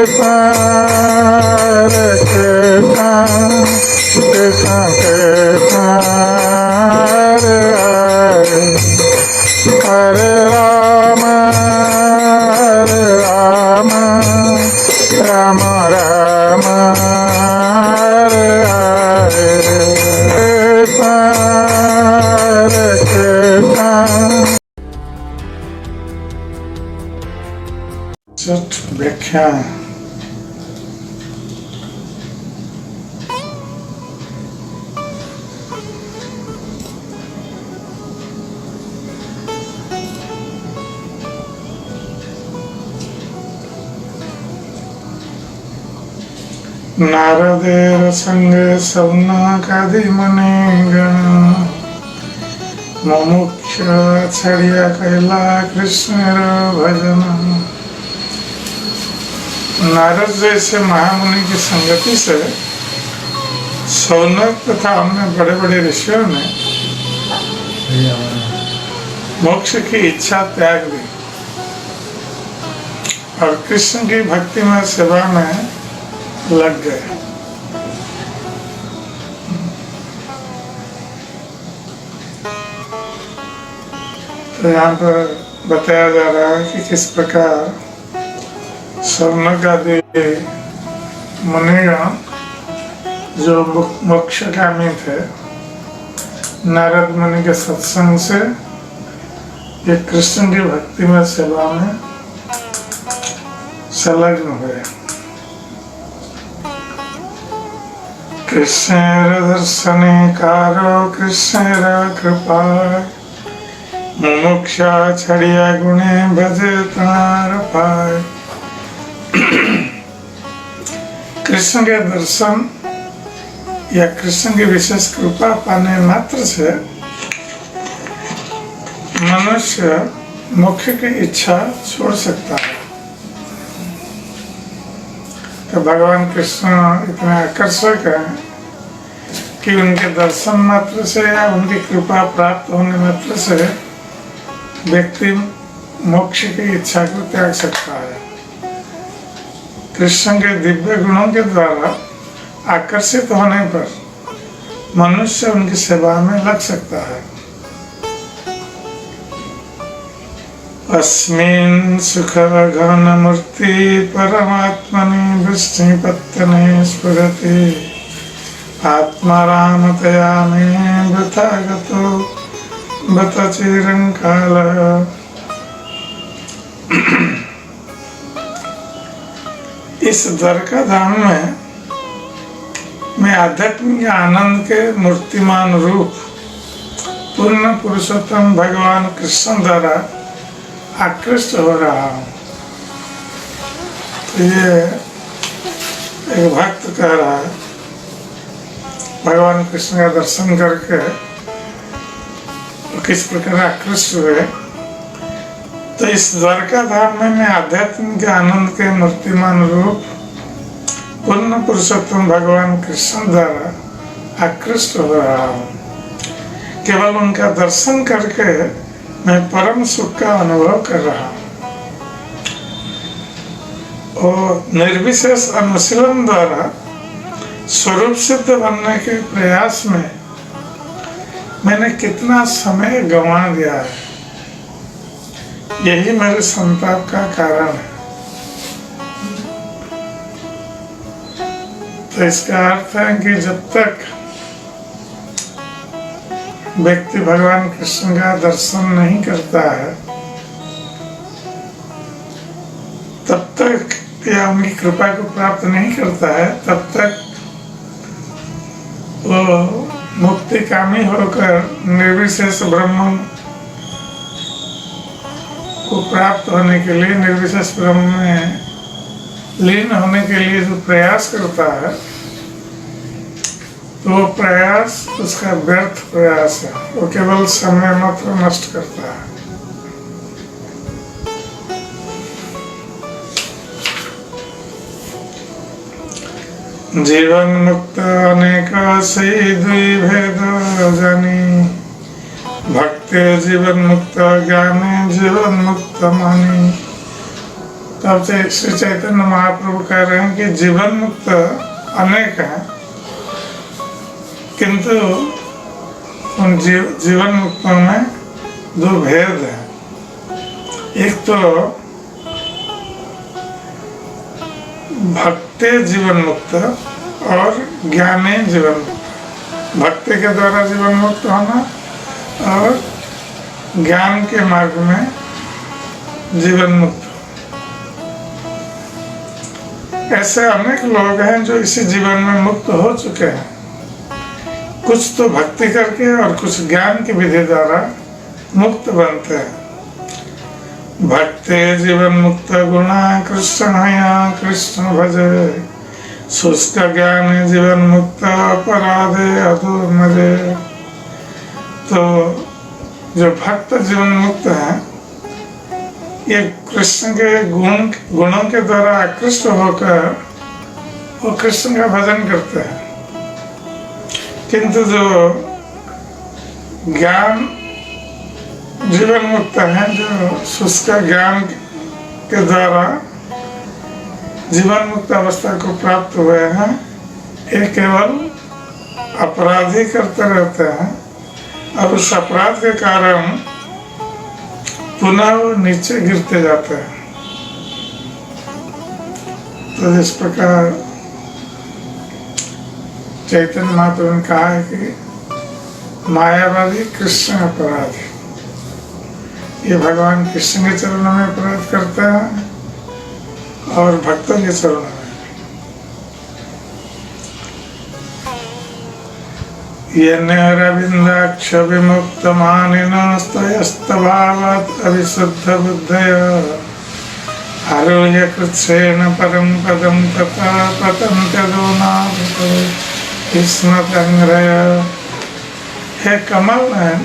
Hare Rama, Rama Rama, Hare Hare, Hare Krishna. Chhath व्याख्या। नारदेर संगे सौनकादि मुनिगण मुमुक्ष छड़िया कैला कृष्ण भजन। नारद जैसे महामुनि की संगति से सौनक तथा अन्य बड़े बड़े ऋषियों ने मोक्ष की इच्छा त्याग दी और कृष्ण की भक्ति में सेवा में लग गए। तो यहाँ पर बताया जा रहा है कि किस प्रकार सौनक आदि मुनिगण जो मोक्षकामी थे, नारद मुनि के सत्संग से ये कृष्ण की भक्ति में सेवा में संलग्न हुए। कृष्ण दर्शने कारो कृष्ण कृपा मुमुक्षा छड़िया गुणे भजे तार पाए। कृष्ण के दर्शन या कृष्ण की विशेष कृपा पाने मात्र से मनुष्य मोक्ष की इच्छा छोड़ सकता है। तो भगवान कृष्ण इतने आकर्षक हैं कि उनके दर्शन मात्र से या उनकी कृपा प्राप्त होने मात्र से व्यक्ति मोक्ष की इच्छा को त्याग सकता है। कृष्ण के दिव्य गुणों के द्वारा आकर्षित होने पर मनुष्य उनकी सेवा में लग सकता है। अस्मिन् सुख घन मूर्ति परमात्मनि वृष्णिपत्तने स्फुरति आत्मारामतया मे वृथा गतो बत चिरंकालः। इस द्वारका धाम में मैं आध्यात्मिक आनंद के मूर्तिमान रूप पूर्ण पुरुषोत्तम भगवान कृष्ण द्वारा आकृष्ट हो रहा हूँ। तो ये एक भक्त कह रहा है भगवान कृष्ण का दर्शन करके किस प्रकार आकृष्ट हुए। तो इस द्वारका धाम में मैं आध्यात्मिक आनंद के मूर्तिमान रूप पूर्ण पुरुषोत्तम भगवान कृष्ण द्वारा आकृष्ट हो रहा हूँ। केवल उनका दर्शन करके मैं परम सुख का अनुभव कर रहा हूँ। और निर्विशेष अनुशीलन द्वारा स्वरूप सिद्ध बनने के प्रयास में मैंने कितना समय गंवा दिया है, यही मेरे संताप का कारण है। तो इसका अर्थ है कि जब तक व्यक्ति भगवान कृष्ण का दर्शन नहीं करता है तब तक या उनकी कृपा को प्राप्त नहीं करता है तब तक वो मुक्ति कामी होकर निर्विशेष ब्रह्म को प्राप्त होने के लिए, निर्विशेष ब्रह्म में लीन होने के लिए जो प्रयास करता है तो वो प्रयास उसका व्यर्थ प्रयास है, वो केवल समय मात्र नष्ट करता है। जीवन मुक्त अनेक सही दुई भेद जानी भक्ति जीवन मुक्त ज्ञानी जीवन मुक्त मानी। तब से श्री चैतन्य महाप्रभु कह रहे हैं कि जीवन मुक्त अनेक हैं, किंतु उन जीवन मुक्तों में दो भेद हैं। एक तो भक्ति जीवन मुक्त और ज्ञानी जीवन मुक्त। भक्ति के द्वारा जीवन मुक्त होना और ज्ञान के मार्ग में जीवन मुक्त। ऐसे अनेक लोग हैं जो इसी जीवन में मुक्त हो चुके हैं, कुछ तो भक्ति करके और कुछ ज्ञान की विधि द्वारा मुक्त बनते हैं। भक्ति जीवन मुक्त गुणा कृष्ण हया कृष्ण भजे, शुष्क ज्ञान जीवन मुक्त अपराधे अधूर मजे। तो जो भक्त जीवन मुक्त है, ये कृष्ण के गुणों के द्वारा आकृष्ट होकर वो कृष्ण का भजन करते हैं। किंतु जो ज्ञान जीवन मुक्त है, जो शुष्क ज्ञान के द्वारा जीवन मुक्त अवस्था को प्राप्त हुए हैं, ये केवल अपराधी करते रहते हैं और उस अपराध के कारण पुनः वो नीचे गिरते जाते हैं। तो इस प्रकार चैतन्य महाप्रभु ने कहा है कि मायावादी कृष्ण अपराधी, ये भगवान कृष्ण के चरणों में अपराध करते हैं और भक्तों के चरणों में। ये नरविंदाक्ष विमुक्त मानिनस्तयस्तभावात् अविशुद्ध बुद्धय आरोह्य कृच्छ्रेण परम पदम तथा पतन्त्यदोना कृष्ण संग्रह। हे कमल है,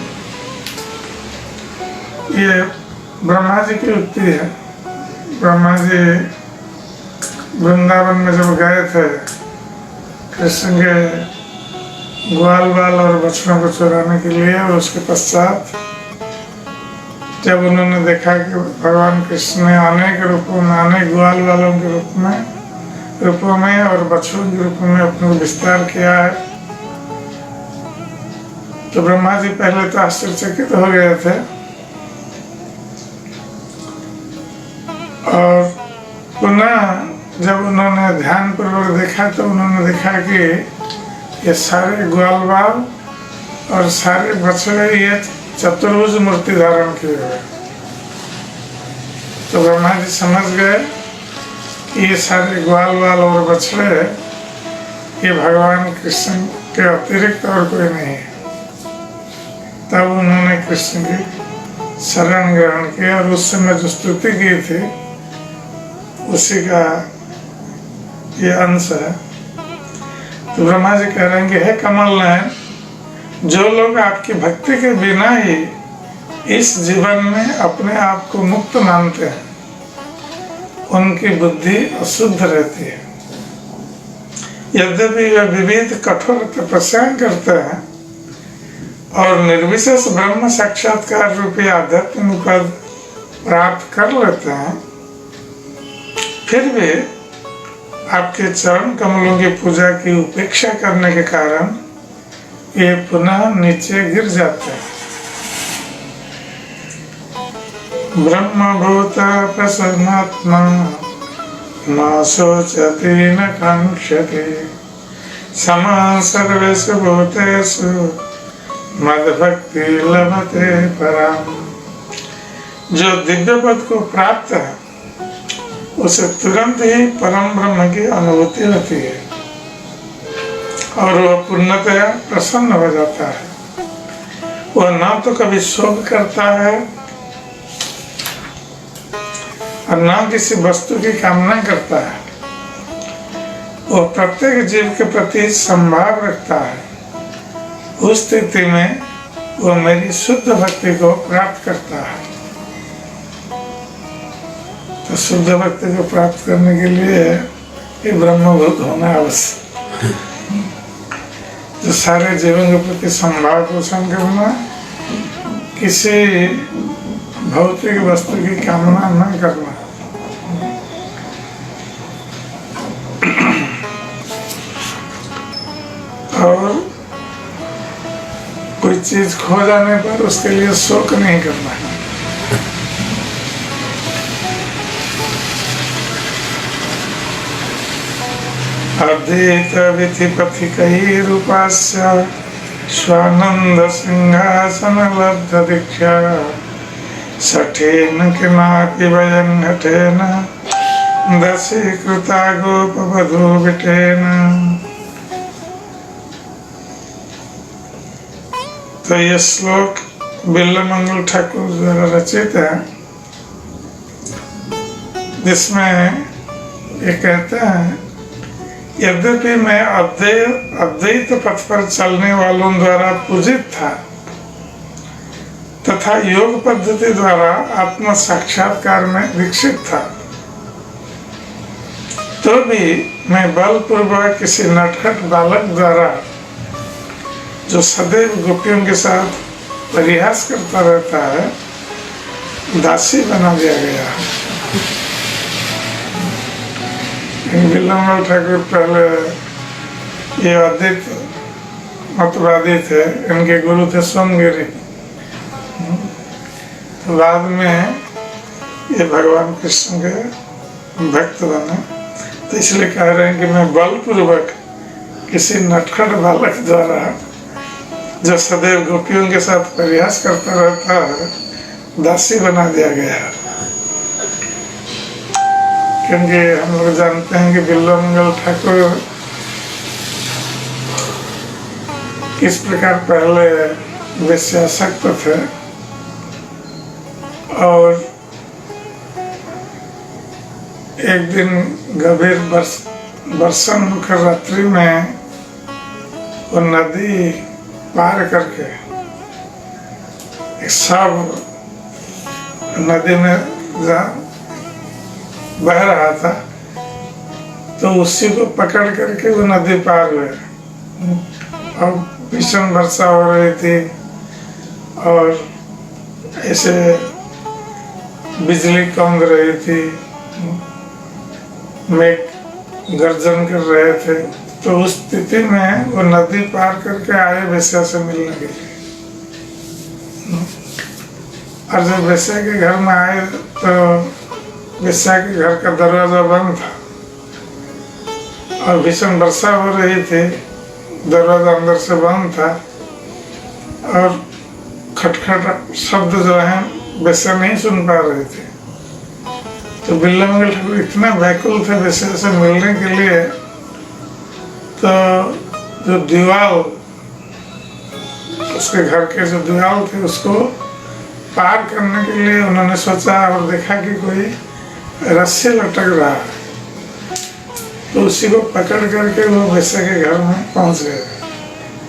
ये ब्रह्मा जी की उक्ति है। ब्रह्मा जी वृंदावन में जब गए थे कृष्ण के ग्वाल बाल और बछड़ों को चुराने के लिए, और उसके पश्चात जब उन्होंने देखा कि भगवान कृष्ण ने अनेक रूपों में, अनेक ग्वाल बालों के रूपों में और बछड़ों के रूप में अपने को विस्तार किया है, तो ब्रह्मा जी पहले तो आश्चर्यचकित हो गए थे और पुनः जब उन्होंने ध्यान पूर्वक देखा तो उन्होंने देखा कि ये सारे ग्वाल बाल और सारे बछड़े ये चतुर्भुज मूर्ति धारण किए हुए। तो ब्रह्मा जी समझ गए कि ये सारे ग्वाल बाल और बछड़े ये भगवान कृष्ण के अतिरिक्त और कोई नहीं है। तब उन्होंने कृष्ण की शरण ग्रहण की और उस समय जो स्तुति की थी उसी का ये अंश है। तो ब्रह्मा जी कह रहे हैं कि हे कमल नयन, जो लोग आपकी भक्ति के बिना ही इस जीवन में अपने आप को मुक्त मानते हैं, उनकी बुद्धि अशुद्ध रहती है। यद्यपि वे विविध कठोर तपस्या करते हैं और निर्विशेष ब्रह्म साक्षात्कार रूपी आध्यात्मिक पद प्राप्त कर लेते हैं, फिर भी आपके चरण कमलों की पूजा की उपेक्षा करने के कारण ये पुनः नीचे गिर जाते हैं। ब्रह्मभूत प्रसन्नात्मा न शोचति न कांक्षति समा सर्वेषु भूतेषु मद्भक्ति लभते परम। जो दिव्य पद को प्राप्त है उसे तुरंत ही परम ब्रह्म की अनुभूति होती है और वह पूर्णतया प्रसन्न हो जाता है। वह न तो कभी शोक करता है और न किसी वस्तु की कामना करता है। वह प्रत्येक जीव के प्रति संभाव रखता है। उस स्थिति में वह मेरी शुद्ध भक्ति को प्राप्त करता है। तो शुद्ध भक्ति को प्राप्त करने के लिए ये ब्रह्मभूत होना आवश्यक। जो सारे जीवन के प्रति संभाव पोषण करना, किसी भौतिक वस्तु की कामना न करना, और कोई चीज खो जाने पर उसके लिए शोक नहीं करना है। अद्वैत विधिपथिकैरुपास्य स्वानंद सिंहासन लब्ध दीक्षा सठेन किमापि वयं हठेन दशीकृता गोपवधू विटेन। तो ये श्लोक बिल्लमंगल ठाकुर द्वारा रचित है, जिसमें ये कहते हैं, यद्यपि मैं अद्वैत पथ पर चलने वालों द्वारा पूजित था तथा योग पद्धति द्वारा आत्म साक्षात्कार में दीक्षित था, तो भी मैं बलपूर्वक किसी नटखट बालक द्वारा जो सदैव गोपियों के साथ परिहास करता रहता है, दासी बना दिया गया। बिल्लमंगल ठाकुर पहले ये अद्वैत मतवादी थे, इनके गुरु थे सोमगिरी। तो बाद में ये भगवान कृष्ण के भक्त बने, तो इसलिए कह रहे हैं कि मैं बलपूर्वक किसी नटखट बालक द्वारा जो सदैव गोपियों के साथ प्रयास करता रहता है, दासी बना दिया गया। क्योंकि हम लोग जानते हैं कि बिल्लमंगल ठाकुर किस प्रकार पहले वेश्यासक्त थे और एक दिन गंभीर बरसन मुखर रात्रि में वो नदी पार करके एक सब नदी में बह रहा था, तो उसी को पकड़ करके वो नदी पार हुए। और भीषण वर्षा हो रही थी और ऐसे बिजली कौंध रही थी, मेघ गर्जन कर रहे थे। तो उस स्थिति में वो नदी पार करके आए वेश्या से मिलने के लिए। और जब वेश्या के घर में आए तो वेश्या के घर का दरवाजा बंद था और भीषण वर्षा हो रही थी, दरवाजा अंदर से बंद था और खटखट शब्द जो है वेश्या नहीं सुन पा रही थी। तो बिल्लमंगल ठाकुर इतना व्याकुल थे वेश्या से मिलने के लिए, तो जो दीवार, उसके घर के जो दीवार थे उसको पार करने के लिए उन्होंने सोचा और देखा कि कोई रस्सी लटक रहा है, तो उसी को पकड़ करके वो वेश्या के घर में पहुंच गए,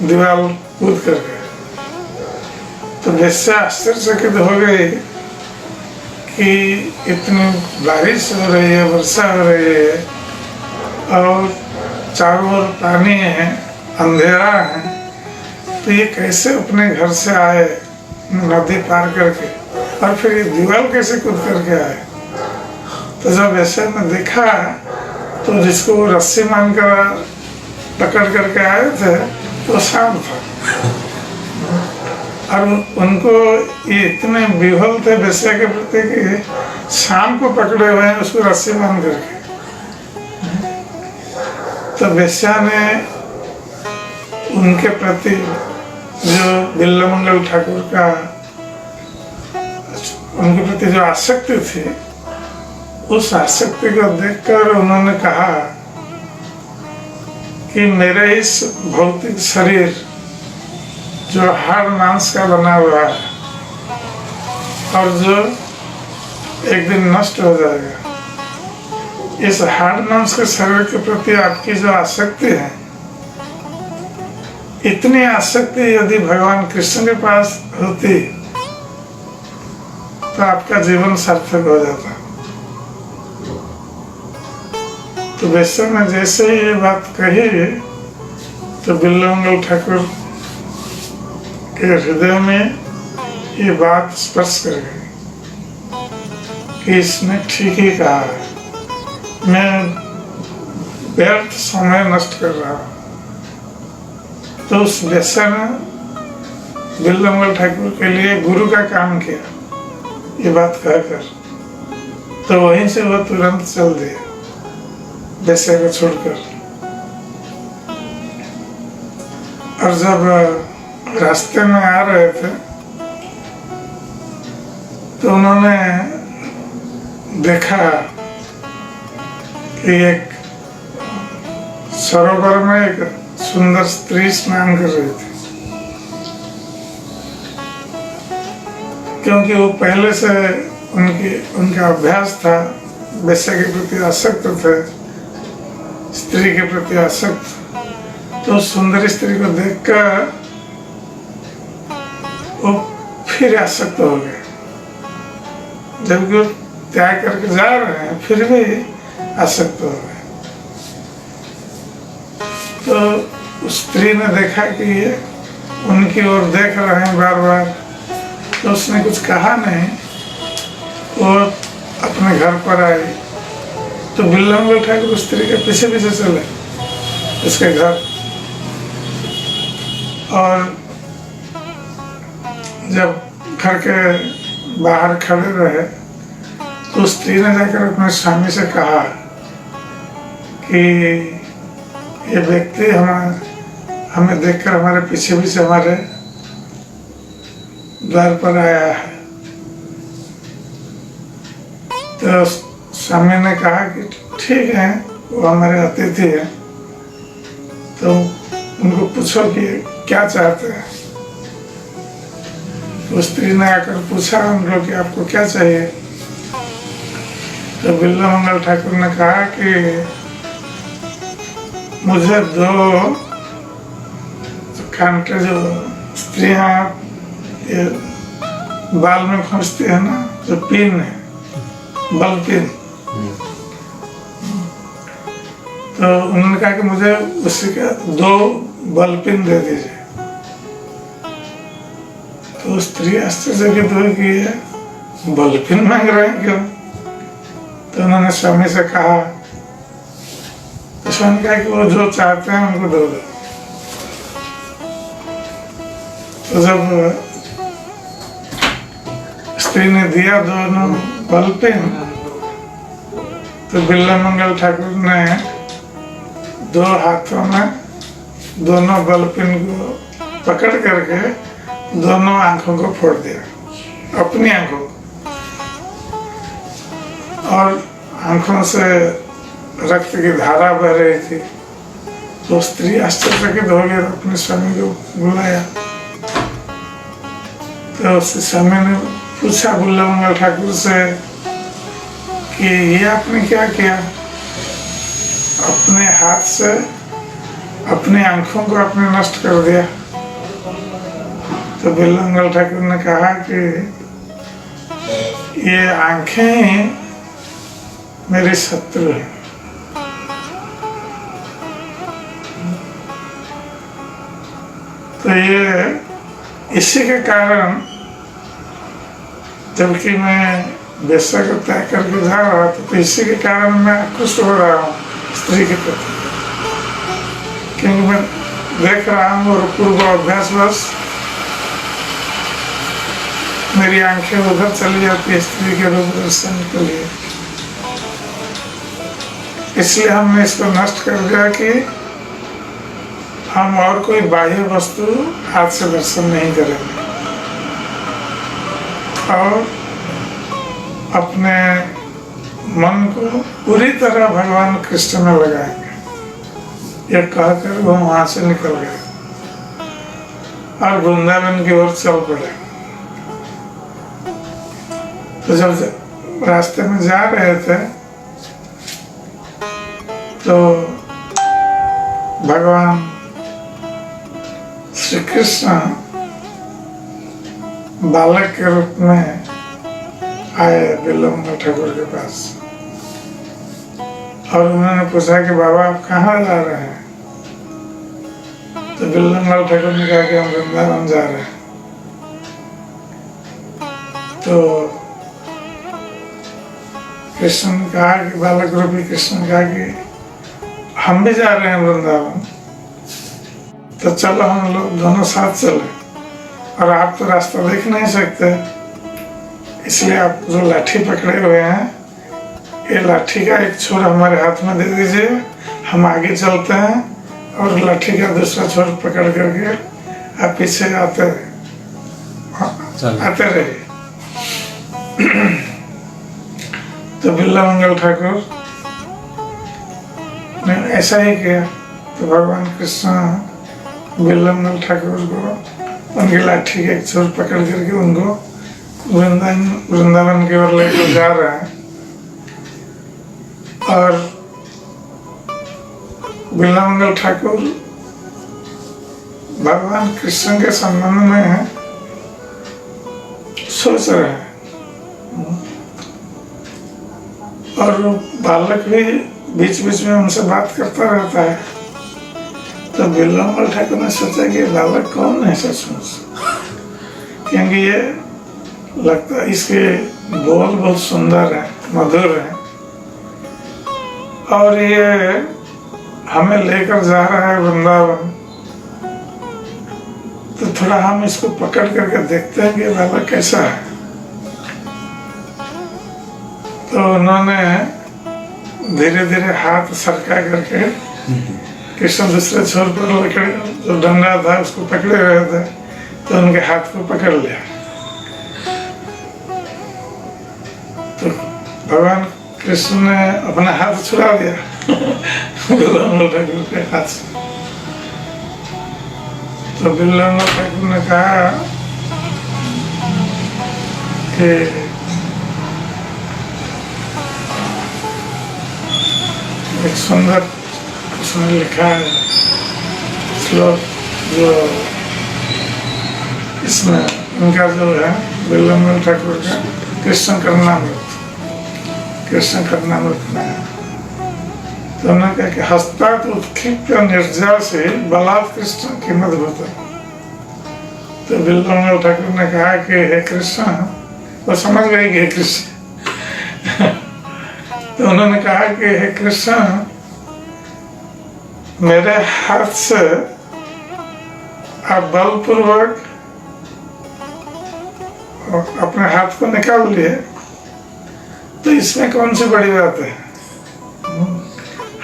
दीवार कूद करके। तो वेश्या आश्चर्यचकित हो गई कि इतनी बारिश हो रही है, वर्षा हो रही है और चारों ओर पानी है, अंधेरा है, तो ये कैसे अपने घर से आए नदी पार करके, और फिर ये दीवार कैसे कूद करके आए। तो जब ऐसे ने देखा तो जिसको वो रस्सी मानकर पकड़ करके आए थे तो शाम था, और उनको ये इतने विह्वल थे वेश्या के प्रति कि शाम को पकड़े हुए हैं उसको रस्सी मान करके। तो वेश्या ने उनके प्रति जो बिल्लमंगल ठाकुर का उनके प्रति जो आसक्ति थी, उस आसक्ति को देखकर उन्होंने कहा कि मेरे इस भौतिक शरीर जो हाड़ मांस का बना हुआ है और जो एक दिन नष्ट हो जाएगा, इस हाड़ मांस के शरीर के प्रति आपकी जो आसक्ति है, इतनी आसक्ति यदि भगवान कृष्ण के पास होती तो आपका जीवन सार्थक हो जाता। तो वैसे में जैसे ही ये बात कही तो बिल्लमंगल ठाकुर के हृदय में ये बात स्पर्श कर गई कि इसने ठीक ही कहा है, मैं व्यर्थ समय नष्ट कर रहा हूं। तो उस वेश्या ने बिल्वमंगल ठाकुर के लिए गुरु का काम किया, ये बात कहकर। तो वहीं से वह तुरंत चल दिया वेश्या को छोड़कर। और जब रास्ते में आ रहे थे तो उन्होंने देखा कि एक सरोवर में एक सुंदर स्त्री स्नान कर रही थी, क्योंकि वो पहले से उनका अभ्यास था, वेश्या के प्रति आसक्त थे, स्त्री के प्रति आसक्त। तो सुंदर स्त्री को देखकर वो फिर आसक्त हो गए, जबकि वो त्याग करके जा रहे हैं फिर भी आसक्त हो गए। तो उस स्त्री ने देखा कि ये उनकी ओर देख रहे हैं बार बार, तो उसने कुछ कहा नहीं। वो अपने घर पर आई तो बिल्वमंगल ठाकुर उस स्त्री के पीछे पीछे चले उसके घर। और जब घर के बाहर खड़े रहे तो स्त्री ने जाकर अपने स्वामी से कहा कि ये व्यक्ति हमें देखकर हमारे पीछे पीछे हमारे द्वार पर आया है। तो स्वामी ने कहा कि ठीक है, वो हमारे अतिथि है, तो उनको पूछो कि क्या चाहते हैं। तो स्त्री ने आकर पूछा उनको कि आपको क्या चाहिए। तो बिल्वमंगल ठाकुर ने कहा कि मुझे दो कांटे जो स्त्रियां ये बाल में खोजती है ना, जो पिन है, बल पिन, तो उन्होंने कहा कि मुझे उसी का 2 बल पिन दे दीजिए। तो स्त्री आश्चर्यचकित हुई कि ये बल पिन मांग रहे हैं क्यों। तो उन्होंने स्वामी से कहा, तो स्वामी कहा कि वो जो चाहते हैं उनको दे दो। तो जब स्त्री ने दिया दोनों बल पिन, तो बिल्वमंगल ठाकुर ने 2 हाथों में दोनों बल पिन को पकड़ करके दोनों आंखों को फोड़ दिया, अपनी आंखों को। और आंखों से रक्त की धारा बह रही थी। तो स्त्री आश्चर्यचकित हो गई, अपने स्वामी को बुलाया। तो उसके स्वामी ने पूछा बिल्वमंगल ठाकुर से कि ये आपने क्या किया, अपने हाथ से अपनी आंखों को आपने नष्ट कर दिया। तो बिल्वमंगल ठाकुर ने कहा कि ये आंखें ही मेरी शत्रु है। तो ये इसी के कारण, जबकि मैं वेश्या को त्याग करके जा रहा था, तो इसी के कारण मैं आकृष्ट हो रहा हूँ स्त्री के प्रति, क्योंकि मैं देख रहा हूँ और पूर्व अभ्यास बस मेरी आंखें उधर चली जाती है स्त्री के रूप दर्शन के लिए। इसलिए हमने इसको नष्ट कर दिया कि हम और कोई बाह्य वस्तु हाथ से दर्शन नहीं करेंगे और अपने मन को पूरी तरह भगवान कृष्ण में लगाएंगे। यह कहकर वो वहां से निकल गए और वृंदावन की ओर चल पड़े। तो जब रास्ते में जा रहे थे तो भगवान श्री कृष्ण बालक के रूप में आए बिल्वमंगल ठाकुर के पास और उन्होंने पूछा कि बाबा आप कहाँ जा रहे हैं। तो बिल्वमंगल ठाकुर ने कहा कि हम वृंदावन जा रहे हैं। तो कृष्ण ने कहा कि बालक रूपी कृष्ण ने कहा कि हम भी जा रहे हैं वृंदावन। तो चलो हम लोग दोनों साथ चले, और आप तो रास्ता देख नहीं सकते, इसलिए आप जो लाठी पकड़े हुए हैं, ये लाठी का एक छोर हमारे हाथ में दे दीजिए, हम आगे चलते हैं, और लाठी का दूसरा छोर पकड़ करके आप पीछे आते रहिए। तो बिल्ला मंगल ठाकुर ने ऐसा ही किया। तो भगवान कृष्ण बिल्ला मंगल ठाकुर को उनकी लाठी के एक छोर पकड़ करके उनको वृंदावन की ओर लेकर जा रहे हैं। और बिल्ला मंगल ठाकुर भगवान कृष्ण के संबंध में सोच रहे हैं, और बालक भी बीच बीच में उनसे बात करता रहता है। तो बिल्ला मंगल ठाकुर ने सोचा कि बालक कौन है सचमुच, क्योंकि ये लगता है इसके बोल बहुत सुंदर है, मधुर है, और ये हमें लेकर जा रहा है वृंदावन। तो थोड़ा हम इसको पकड़ करके देखते हैं कि बाबा कैसा है। तो उन्होंने धीरे धीरे हाथ सरका करके कृष्ण दूसरे छोर पर लेकर जो डंडा था उसको पकड़े हुए थे, तो उनके हाथ को पकड़ लिया। तो भगवान कृष्ण ने अपना हाथ छुड़ा दिया बिल्ला मंगल ठाकुर के हाथ से। तो बिल्ला मंगल ठाकुर ने कहा कि एक सुंदर उसने लिखा है श्लोक, जो इसमें उनका जो है बिल्ला मंगल ठाकुर का कृष्ण करनामृत में है। तो उन्होंने कहा कि हस्तात उत्क्षिप्य निर्जा से बलात् कृष्ण कीमत होता। तो बिल्ला मंगल ठाकुर ने कहा कि हे कृष्ण, वो समझ गए कि हे कृष्ण तो उन्होंने कहा कि हे कृष्ण, मेरे हाथ से आप बलपूर्वक अपने हाथ को निकाल लिए, तो इसमें कौन सी बड़ी बात है।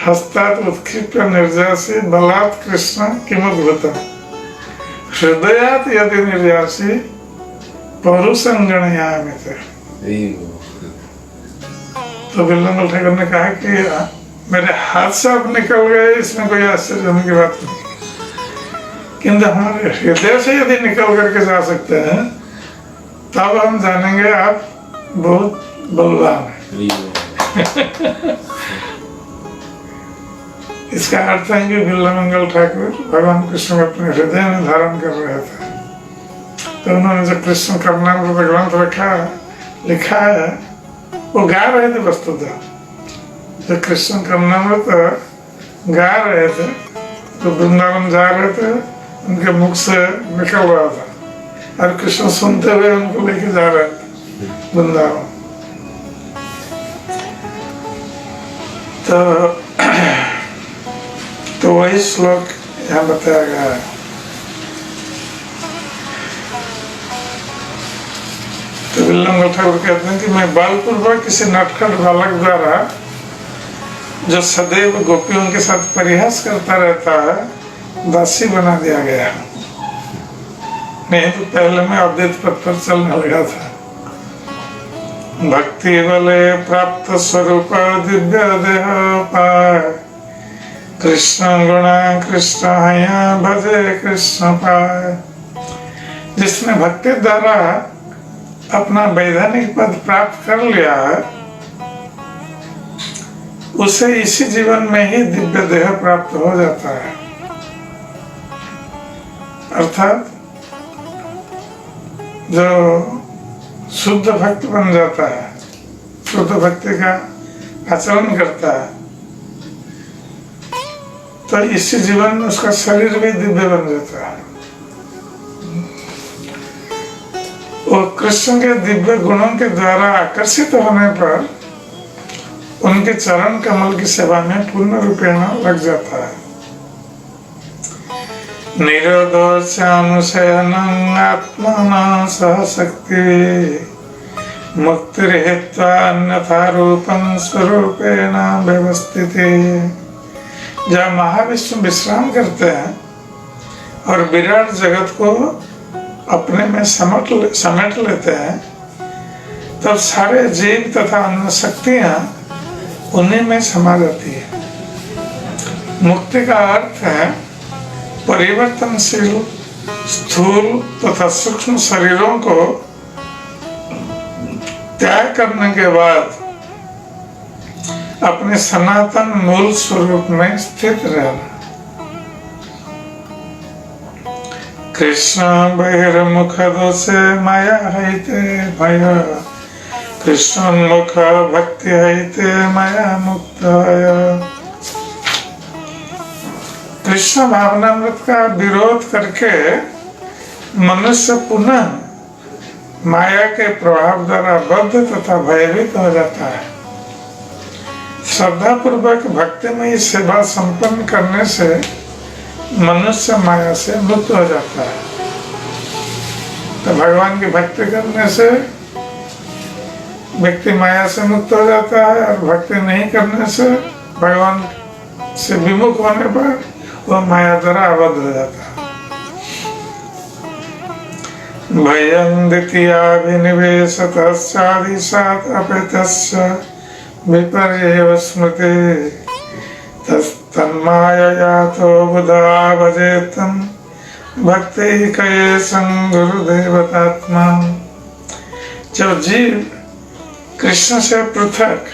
हस्तात उत्क्षिप्य निर्जासी बलात् कृष्ण किमुद्भूता हृदयात् यदि निर्यासी पौरुषं गणयामि। तो बिल्ला मंगल ठाकुर ने कहा कि मेरे हाथ से आप निकल गए, इसमें कोई आश्चर्य होने की बात नहीं, किंतु हमारे हृदय से यदि निकल करके जा सकते हैं, तब हम जानेंगे आप बहुत बलवान है। इसका अर्थ है कि बिल्ला मंगल ठाकुर भगवान कृष्ण को अपने हृदय में धारण कर रहे थे। तो उन्होंने जो कृष्ण करनामृत ग्रंथ लिखा है, वो गा रहे थे वस्तुतः। जो कृष्ण करनामृत गा रहे थे, तो वृंदावन जा रहे थे, उनके मुख से निकल रहा था, और कृष्ण सुनते हुए उनको लेके जा रहे थे वृंदावन। तो वही श्लोक यहाँ बताया गया है। तो बिल्ला मंगल ठाकुर कहते हैं कि मैं बालपूर्वक किसी नटखट बालक द्वारा, जो सदैव गोपियों के साथ परिहास करता रहता है, दासी बना दिया गया। नहीं तो पहले मैं अद्वैत पथ पर चलने लगा था। भक्ति बले प्राप्त स्वरूप दिव्य देह पाय, कृष्ण गुणा कृष्ण हया भजे कृष्ण पाय। जिसने भक्ति द्वारा अपना वैधानिक पद प्राप्त कर लिया है, उसे इसी जीवन में ही दिव्य देह प्राप्त हो जाता है। अर्थात जो शुद्ध भक्त बन जाता है, शुद्ध भक्ति का आचरण करता है, तो इसी जीवन में उसका शरीर भी दिव्य बन जाता है। वो कृष्ण के दिव्य गुणों के द्वारा आकर्षित होने पर उनके चरण कमल की सेवा में पूर्ण रूपेण लग जाता है। निरोधोऽनुशयनम् आत्मना सह शक्ति मुक्तिर्हित्वा अन्यथा रूपं स्वरूपेण व्यवस्थिते। जब महाविष्णु विश्राम करते हैं और विराट जगत को अपने में समेट लेते हैं, तब सारे जीव तथा अन्य शक्तियां उन्हीं में समा जाती है। मुक्ति का अर्थ है परिवर्तनशील स्थूल तथा सूक्ष्म शरीरों को त्याग करने के बाद अपने सनातन मूल स्वरूप में स्थित रहना। कृष्ण बहिर्मुख दोषे माया हैते भय, कृष्णोन्मुख भक्ति हैते माया मुक्त। कृष्ण भावनामृत का विरोध करके मनुष्य पुनः माया के प्रभाव द्वारा बद्ध तथा भयभीत हो जाता है। श्रद्धा पूर्वक भक्तिमयी सेवा संपन्न करने से मनुष्य माया से मुक्त हो जाता है। तो भगवान की भक्ति करने से व्यक्ति माया से मुक्त हो जाता है, और भक्ति नहीं करने से भगवान से विमुख होने पर वह माया द्वारा आबद्ध हो जाता है। भयं द्वितीयाभिनिवेशतस्यादिशात् अपेतस्य विपर्येव स्मृते तन्माययातो बुधा भजेतं भक्तिकयेशं गुरुदेवतात्मा। जब जीव कृष्ण से पृथक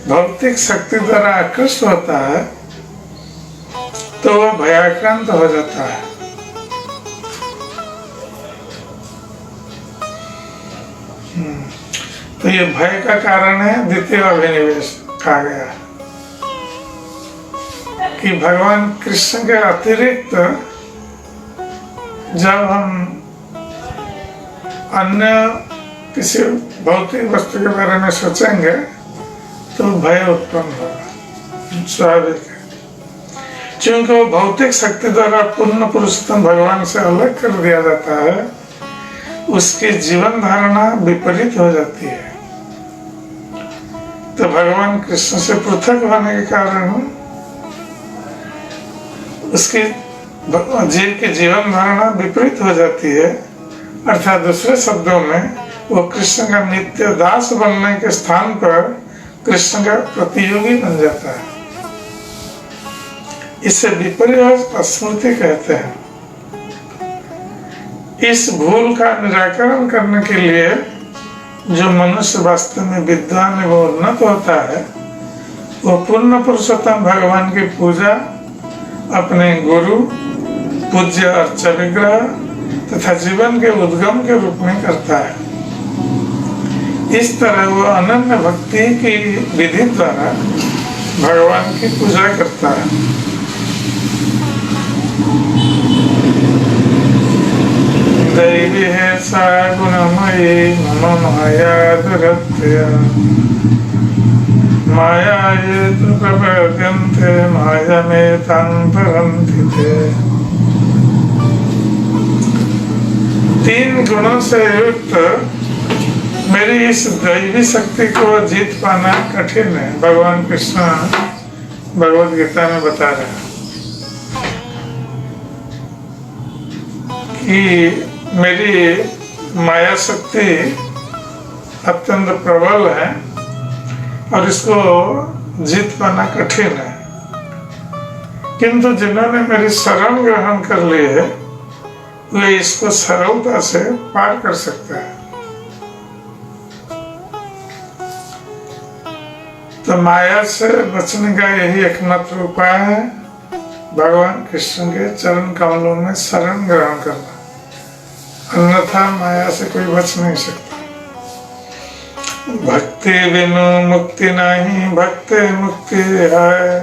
भौतिक शक्ति द्वारा आकृष्ट होता है तो वह भयाक्रांत हो जाता है। तो ये भय का कारण है द्वितीय अभिनिवेश कहा गया कि भगवान कृष्ण के अतिरिक्त जब हम अन्य किसी भौतिक वस्तु के बारे में सोचेंगे तो भय उत्पन्न होगा, स्वाभाविक है। क्योंकि वो भौतिक शक्ति द्वारा पूर्ण पुरुषोत्तम भगवान से अलग कर दिया जाता है, उसकी जीवन धारणा विपरीत हो जाती है। तो भगवान कृष्ण से पृथक होने के कारण उसकी जीव की जीवन धारणा विपरीत हो जाती है। अर्थात दूसरे शब्दों में वो कृष्ण का नित्य दास बनने के स्थान पर कृष्ण का प्रतियोगी बन जाता है। इसे विपर्य स्मृति कहते हैं। इस भूल का निराकरण करने के लिए जो मनुष्य वास्तव में विद्वान एवं उन्नत होता है, वो पूर्ण पुरुषोत्तम भगवान की पूजा अपने गुरु, पूज्य अर्च विग्रह तथा जीवन के उद्गम के रूप में करता है। इस तरह वो अनन्य भक्ति की विधि द्वारा भगवान की पूजा करता है। दैवी है सा गुणमयी मम माया दुरत्या, माया ये तो प्रपद्यन्ते माया में तां तरन्ति ते। तीन गुणों से युक्त मेरी इस दैवी शक्ति को जीत पाना कठिन है, भगवान कृष्ण भगवद गीता में बता रहे हैं कि मेरी माया शक्ति अत्यंत प्रबल है और इसको जीत पाना कठिन है। किंतु जिन्होंने मेरी शरण ग्रहण कर ली है वे इसको सरलता से पार कर सकते हैं। तो माया से बचने का यही एकमात्र उपाय है भगवान कृष्ण के चरण कमलों में शरण ग्रहण करना, अन्यथा माया से कोई बच नहीं सकता। भक्ति बिनु मुक्ति नहीं, भक्ति मुक्ति है।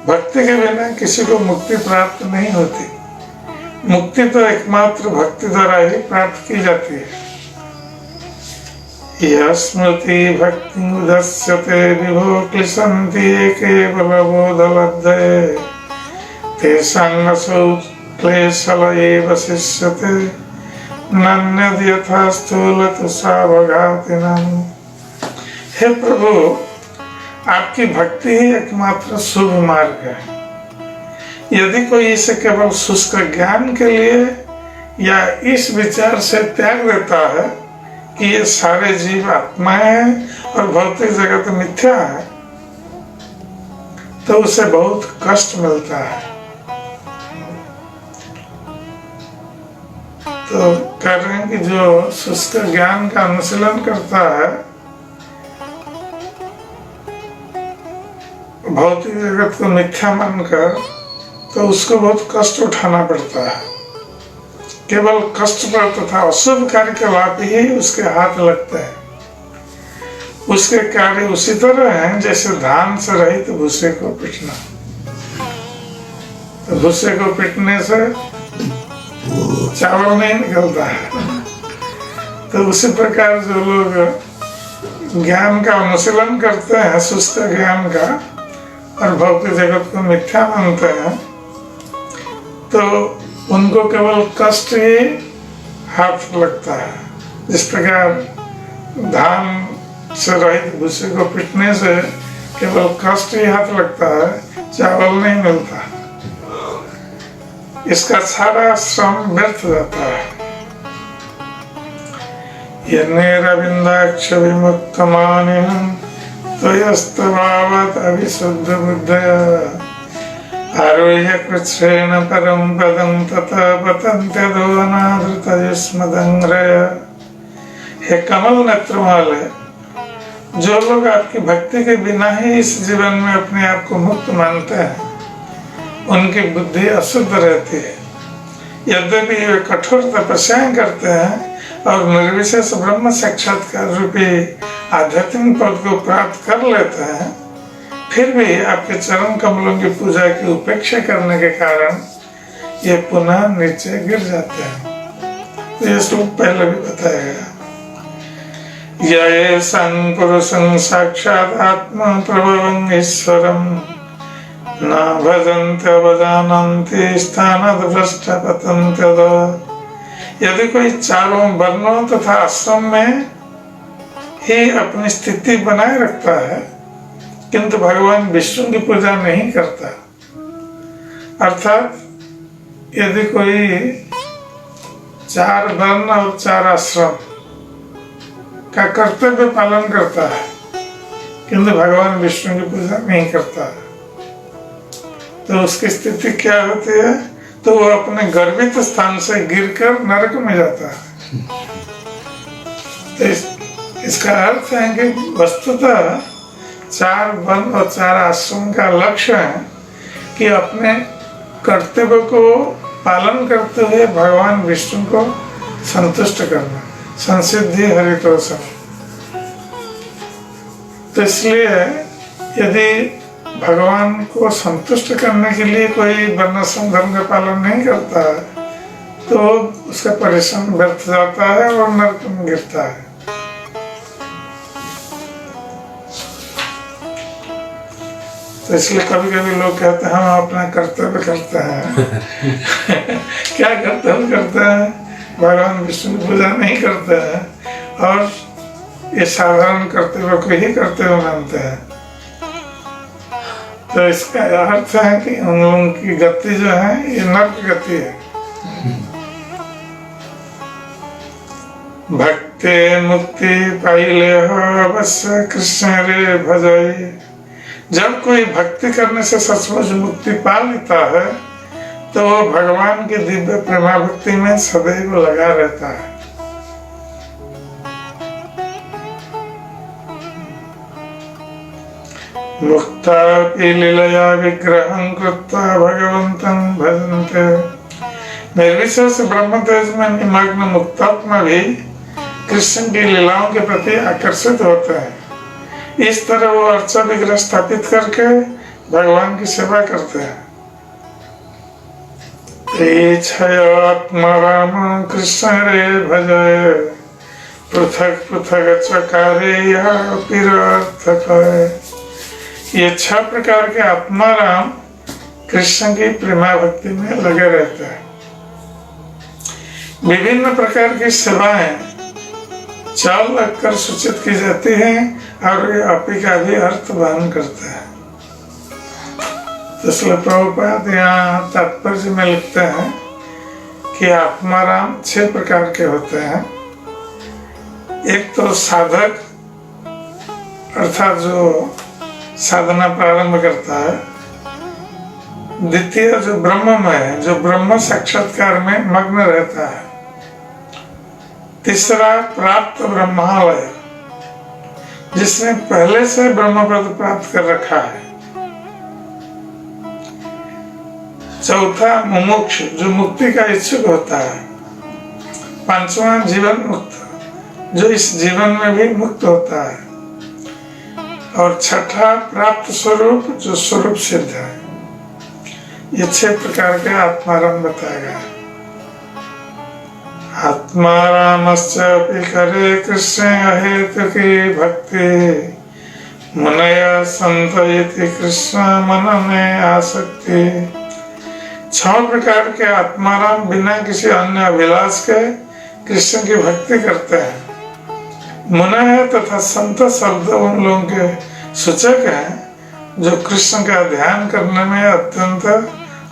भक्ति के बिना किसी को मुक्ति प्राप्त नहीं होती। मुक्ति तो एकमात्र भक्ति द्वारा ही प्राप्त की जाती है। यह स्मृति भक्ति उदस्यते विभो क्लिशन्ति केवल बोधलब्धये तेषां क्लेशलये वशिष्यते नन्यद् यथा स्थूलतुषावघातिनम्। हे प्रभु, आपकी भक्ति ही एकमात्र शुभ मार्ग है। यदि कोई इसे केवल शुष्क ज्ञान के लिए या इस विचार से त्याग देता है कि ये सारे जीव आत्माएं हैं और भौतिक जगत मिथ्या है, तो उसे बहुत कष्ट मिलता है। तो कह रहे हैं कि जो शुष्क ज्ञान का अनुशीलन करता है, भौतिक जगत को मिथ्या मानकर, तो उसको बहुत कष्ट उठाना पड़ता है। केवल कष्ट पर तथा अशुभ कार्य के लाभ ही उसके हाथ लगते हैं। उसके कार्य उसी तरह हैं जैसे धान से रहित भूसे को पीटना। तो भूसे को पीटने से चावल नहीं निकलता है। तो उसी प्रकार जो लोग ज्ञान का अनुशीलन करते हैं, शुष्क ज्ञान का, और भौतिक जगत को मिथ्या मानते हैं, तो उनको केवल कष्ट ही हाथ लगता है। जिस प्रकार धान से रहित भूसे को पीटने से केवल कष्ट ही हाथ लगता है, चावल नहीं मिलता। इसका सारा श्रम व्यर्थ जाता है। यन्नेरविन्दाक्ष विमुक्तमानिनं त्वयस्तवावत् अविशुद्ध बुद्धया आरोह्य कृच्छ्रेण परं पदं ततः पतन्त्यधो अनादृतयुष्मदङ्घ्रया। हे कमल नेत्र वाले, जो लोग आपकी भक्ति के बिना ही इस जीवन में अपने आप को मुक्त मानते हैं, उनकी बुद्धि अशुद्ध रहती है। यद्यपि वे कठोर तपस्याएं करते हैं और निर्विशेष ब्रह्म साक्षात्कार रूपी आध्यात्मिक पद को प्राप्त कर लेते हैं, फिर भी आपके चरण कमलों की पूजा की उपेक्षा करने के कारण ये पुनः नीचे गिर जाते हैं। ये श्लोक पहले भी बताया गया। ये संग पुरुषं साक्षात् आत्मा प्रभवं ईश्वरं न भजन्ते अवजानन्ति स्थानद् भ्रष्ट पतन्त्यधः। यदि कोई चारों वर्णों तथा आश्रम में ही अपनी स्थिति बनाए रखता है किंतु भगवान विष्णु की पूजा नहीं करता, अर्थात यदि कोई चार वर्ण और चार आश्रम का कर्तव्य पालन करता है किंतु भगवान विष्णु की पूजा नहीं करता है, तो उसकी स्थिति क्या होती है? तो वो अपने गर्वित स्थान से गिरकर नरक में जाता है। तो इसका अर्थ है कि वस्तुतः चार वर्ण और चार आश्रम का लक्ष्य है कि अपने कर्तव्य को पालन करते हुए भगवान विष्णु को संतुष्ट करना, संसिद्धि हरितोषम। तो इसलिए यदि भगवान को संतुष्ट करने के लिए कोई वर्णाश्रम धर्म का पालन नहीं करता है, तो उसका परिश्रम व्यर्थ जाता है और नरक में गिरता है। तो इसलिए कभी कभी लोग कहते हैं हम अपना कर्तव्य करते हैं। क्या कर्तव्य करते हैं? भगवान विष्णु की पूजा नहीं करते हैं और ये साधारण कर्तव्य को ही कर्तव्य मानते हैं। तो इसका अर्थ है कि उन लोगों की गति जो है ये नरक गति है। भक्ति मुक्ति पाइले हो अवश्य कृष्ण रे भजई। जब कोई भक्ति करने से सचमुच मुक्ति पा लेता है तो वो भगवान की दिव्य प्रेमा भक्ति में सदैव लगा रहता है। मुक्ता लीलया विग्रहं कृत्वा भगवन्तं भजन्ते। निर्विशेष ब्रह्म तेज में निमग्न मुक्तात्मा भी कृष्ण की लीलाओं के प्रति आकर्षित होते हैं। इस तरह वो अर्चा विग्रह स्थापित करके भगवान की सेवा करते हैं। आत्मा राम कृष्ण रे भजय पृथक पृथक चकारे ये 6 प्रकार के आत्मा राम कृष्ण की प्रेमा भक्ति में लगे रहते हैं। विभिन्न प्रकार की सेवाएं चाल लगकर सूचित की जाती हैं और ये अपी का भी अर्थ वहन करता है। तो श्रील प्रभुपाद यहाँ तात्पर्य में लिखते हैं कि आत्माराम 6 प्रकार के होते हैं। एक तो साधक अर्थात जो साधना प्रारंभ करता है। द्वितीय जो ब्रह्ममय है, जो ब्रह्म साक्षात्कार में मग्न रहता है। तीसरा प्राप्त ब्रह्मालय, जिसने पहले से ब्रह्म पद प्राप्त कर रखा है। चौथा मुमुक्ष, जो मुक्ति का इच्छुक होता है। पांचवा जीवन मुक्त, जो इस जीवन में भी मुक्त होता है। और छठा प्राप्त स्वरूप, जो स्वरूप सिद्ध है। ये 6 प्रकार के आत्माराम बताएगा। आत्मारामश्च करे कृष्ण अहेतु की भक्ति, मुनय संतयति कृष्ण मन में आसक्ति। 6 प्रकार के आत्माराम बिना किसी अन्य अभिलाष के कृष्ण की भक्ति करते हैं। मुनय तथा संत शब्द उन लोगों के सूचक हैं जो कृष्ण का ध्यान करने में अत्यंत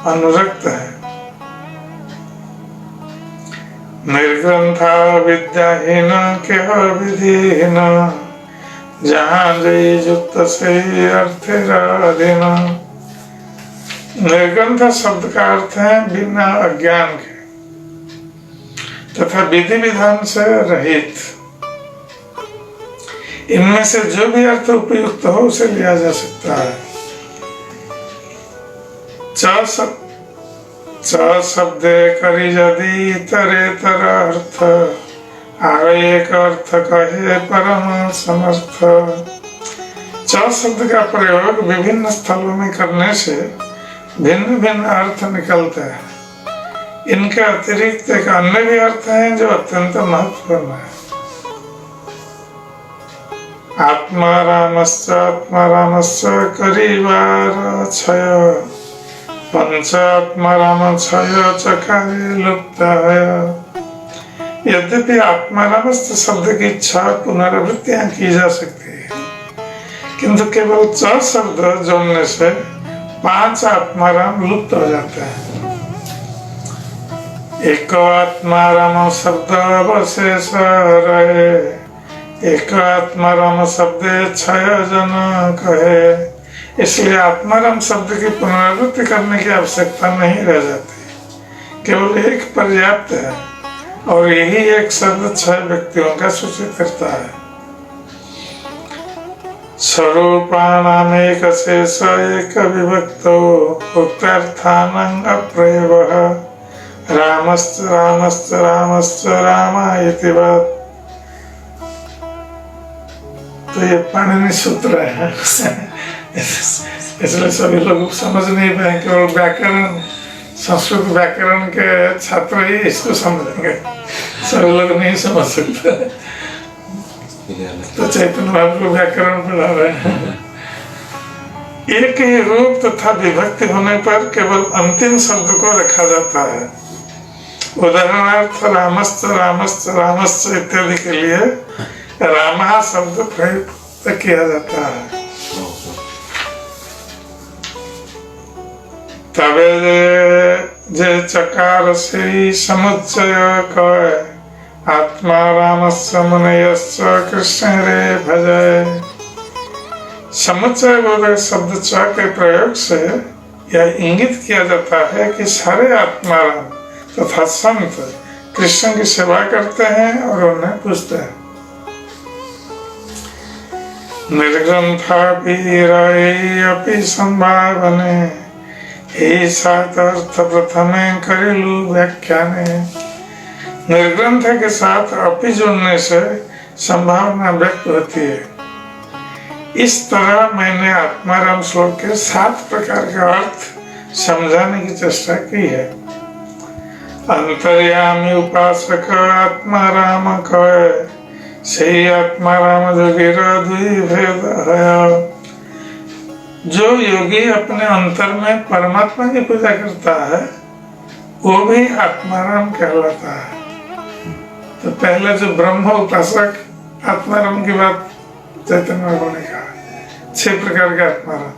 अनुरक्त है। निर्ग्रंथा विद्याहीन के विधिहीन, जहाँ जय युक्त से अर्थराधीन। निर्ग्रंथ शब्द का अर्थ है बिना अज्ञान के तथा विधि विधान से रहित। इनमें से जो भी अर्थ उपयुक्त हो उसे लिया जा सकता है। च शब्द करी यदि इतरेतर अर्थ, आगे एक अर्थ कहे परम समर्थ। च शब्द का प्रयोग विभिन्न स्थलों में करने से भिन्न भिन्न अर्थ निकलते हैं। इनके अतिरिक्त एक अन्य भी अर्थ है जो अत्यंत महत्वपूर्ण है। आत्मारामश्च करीवार क्षय, पंच आत्माराम क्षय चकारे लुप्त है। यद्यपि आत्मारामश्च शब्द की 6 पुनरावृत्तियां की जा सकती है, किंतु केवल च शब्द जोड़ने से 5 आत्माराम लुप्त हो जाते हैं। एक आत्माराम शब्द अवशेष रहे, एक आत्माराम शब्द 6 जन कहे। इसलिए आत्माराम शब्द की पुनरावृत्ति करने की आवश्यकता नहीं रह जाती, केवल एक पर्याप्त है और यही एक शब्द 6 व्यक्तियों का सूचित करता है। स्वरूपाणाम एक शेष एक विभक्तो उक्तार्थानां अप्रयोगः, रामश्च रामश्च रामश्च रामा इति वत्। तो ये पाणिनि सूत्र है। इसलिए सभी लोग समझ नहीं पाए, केवल व्याकरण, संस्कृत व्याकरण के छात्र ही इसको समझेंगे, सभी लोग नहीं समझ सकते। तो चैतन्य महाप्रभु व्याकरण पढ़ा रहे हैं। एक ही रूप तथा विभक्ति होने पर केवल अंतिम शब्द को रखा जाता है। उदाहरणार्थ रामश्च रामश्च रामश्च इत्यादि के लिए रामा शब्द प्रयुक्त किया जाता है। तबे जे चकार से समुच्चय कहे, आत्मा रामस्य मुनयस्य कृष्ण रे भजय। समुच्चय बोधक शब्द च के प्रयोग से यह इंगित किया जाता है कि सारे आत्माराम तथा संत कृष्ण की सेवा करते हैं और उन्हें पूजते हैं। निर्ग्रंथा अपि संभावने, ही सात अर्थ प्रथमे करिलु व्याख्याने। निर्ग्रंथ के साथ अपि जुड़ने से संभावना व्यक्त होती है। इस तरह मैंने आत्माराम श्लोक के 7 प्रकार का अर्थ समझाने की चेष्टा की है। अंतर्यामी उपासक आत्माराम कहे, सही आत्माराम जोगीरा द्विभेद है। जो योगी अपने अंतर में परमात्मा की पूजा करता है वो भी आत्माराम कहलाता है। तो पहले जो ब्रह्म उपासक आत्माराम की बात चैतन्य प्रभु ने कहा, 6 प्रकार के आत्माराम।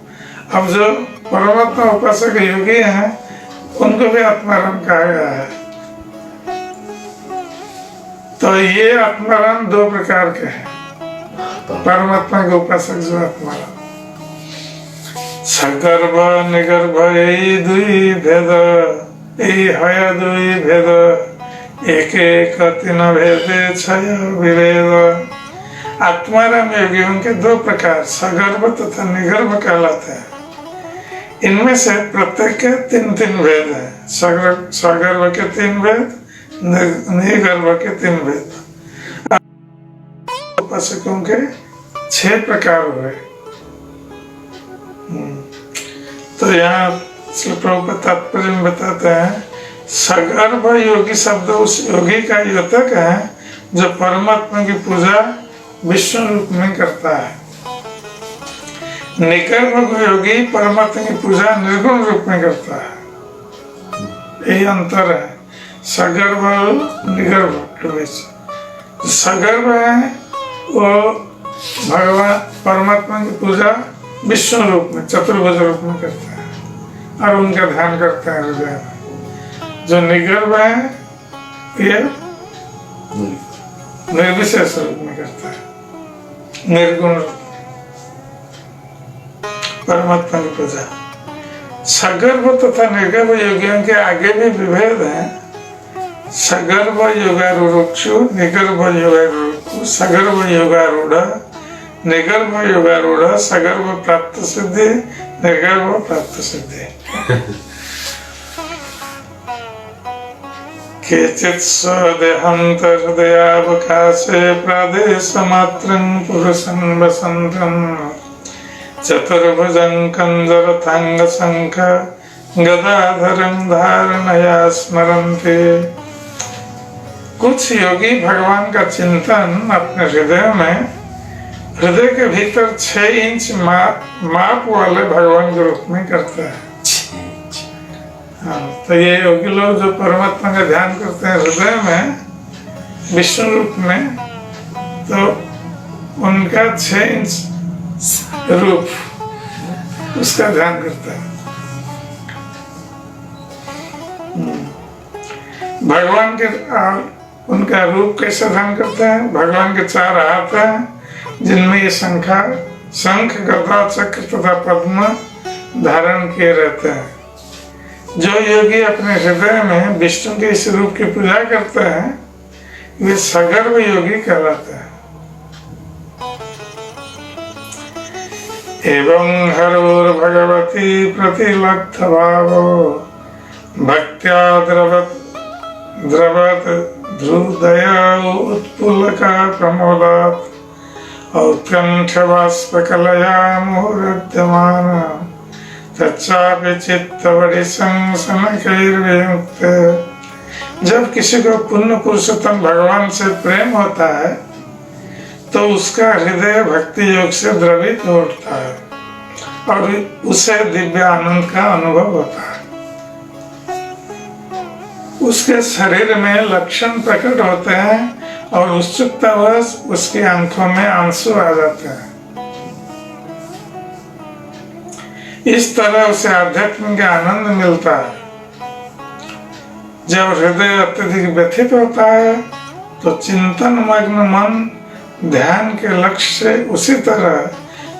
अब जो परमात्मा उपासक योगी हैं उनको भी आत्माराम कहा गया है। तो ये आत्माराम 2 प्रकार के हैं, परमात्मा के उपासक जो आत्माराम। सगर्भ निगर्भ यही 2 भेद, यही है 2 भेद, एक एक 3 भेदे 6 विभेद। आत्माराम योगियों के 2 प्रकार सगर्भ तथा निगर्भ कहलाते हैं। इनमें से प्रत्येक के 3 भेद हैं। सगर्भ के 3 भेद, निगर्भ के 3 भेद। उपासकों के 6 प्रकार हुए। तो यहाँ श्री प्रभुपाद तात्पर्य में बताते हैं, सगर्भ योगी शब्द उस योगी का योतक है जो परमात्मा की पूजा विष्णु रूप में करता है। निगर्भ योगी परमात्मा की पूजा निर्गुण रूप में करता है। यही अंतर है सगर्भ और निगर्भ के बीच। सगर्भ है वो भगवान परमात्मा की पूजा विष्णु रूप में, चतुर्भुज रूप में करता है और उनका ध्यान करता है हृदय में। जो निगर्भ है ये निर्विशेष रूप में करता है, निर्गुण रूप परमात्मा की पूजा। सगर्भ तथा निर्गर्भ योगियों के आगे भी विभेद है। सगर्भ योगारूढ़, निगर्भ योगारूढ़, सगर्भ योगारूढ़, निगर्भ योगारूढ़, सगर्भ प्राप्त सिद्धि, निर्गर्भ प्राप्त सिद्धि। केचित् स्वदेहान्त हृदयावकाशे प्रादेशमात्रं पुरुषं वसन्तं चतुर्भुजं कंजरथांग शंख गदाधरं धारणया स्मरन्ते। कुछ योगी भगवान का चिंतन अपने हृदय में, हृदय के भीतर 6 इंच माप वाले भगवान के रूप में करते हैं। हाँ, तो ये योगी लोग जो परमात्मा का ध्यान करते हैं हृदय में विष्णु रूप में, तो उनका 6 इंच रूप उसका ध्यान करता है। भगवान के उनका रूप कैसे ध्यान करते हैं? भगवान के 4 हाथ हैं जिनमें ये शंख गदा चक्र तथा पद्म धारण किए रहते हैं। जो योगी अपने हृदय में विष्णु के इस रूप की पूजा करते हैं वे सगर्भ योगी कहलाते हैं। एवं हरोर भगवती प्रतिलब्ध भावो भक्त्या द्रवत ध्रुवदय उत्पुलका प्रमोदात् औत्कंठ बाष्पकलया मुहुरद्यमान तच्चापि चित्तवडि संसनकैर्विमुक्त। जब किसी को पुण्य पुरुषोत्तम भगवान से प्रेम होता है तो उसका हृदय भक्ति योग से द्रवित हो उठता है और उसे दिव्य आनंद का अनुभव होता है। उसके शरीर में लक्षण प्रकट होते हैं और उत्सुकतावश उसकी आंखों में आंसू आ जाते हैं। इस तरह उसे आध्यात्म का आनंद मिलता है। जब हृदय अत्यधिक व्यथित होता है तो चिंतन मग्न मन ध्यान के लक्ष्य से उसी तरह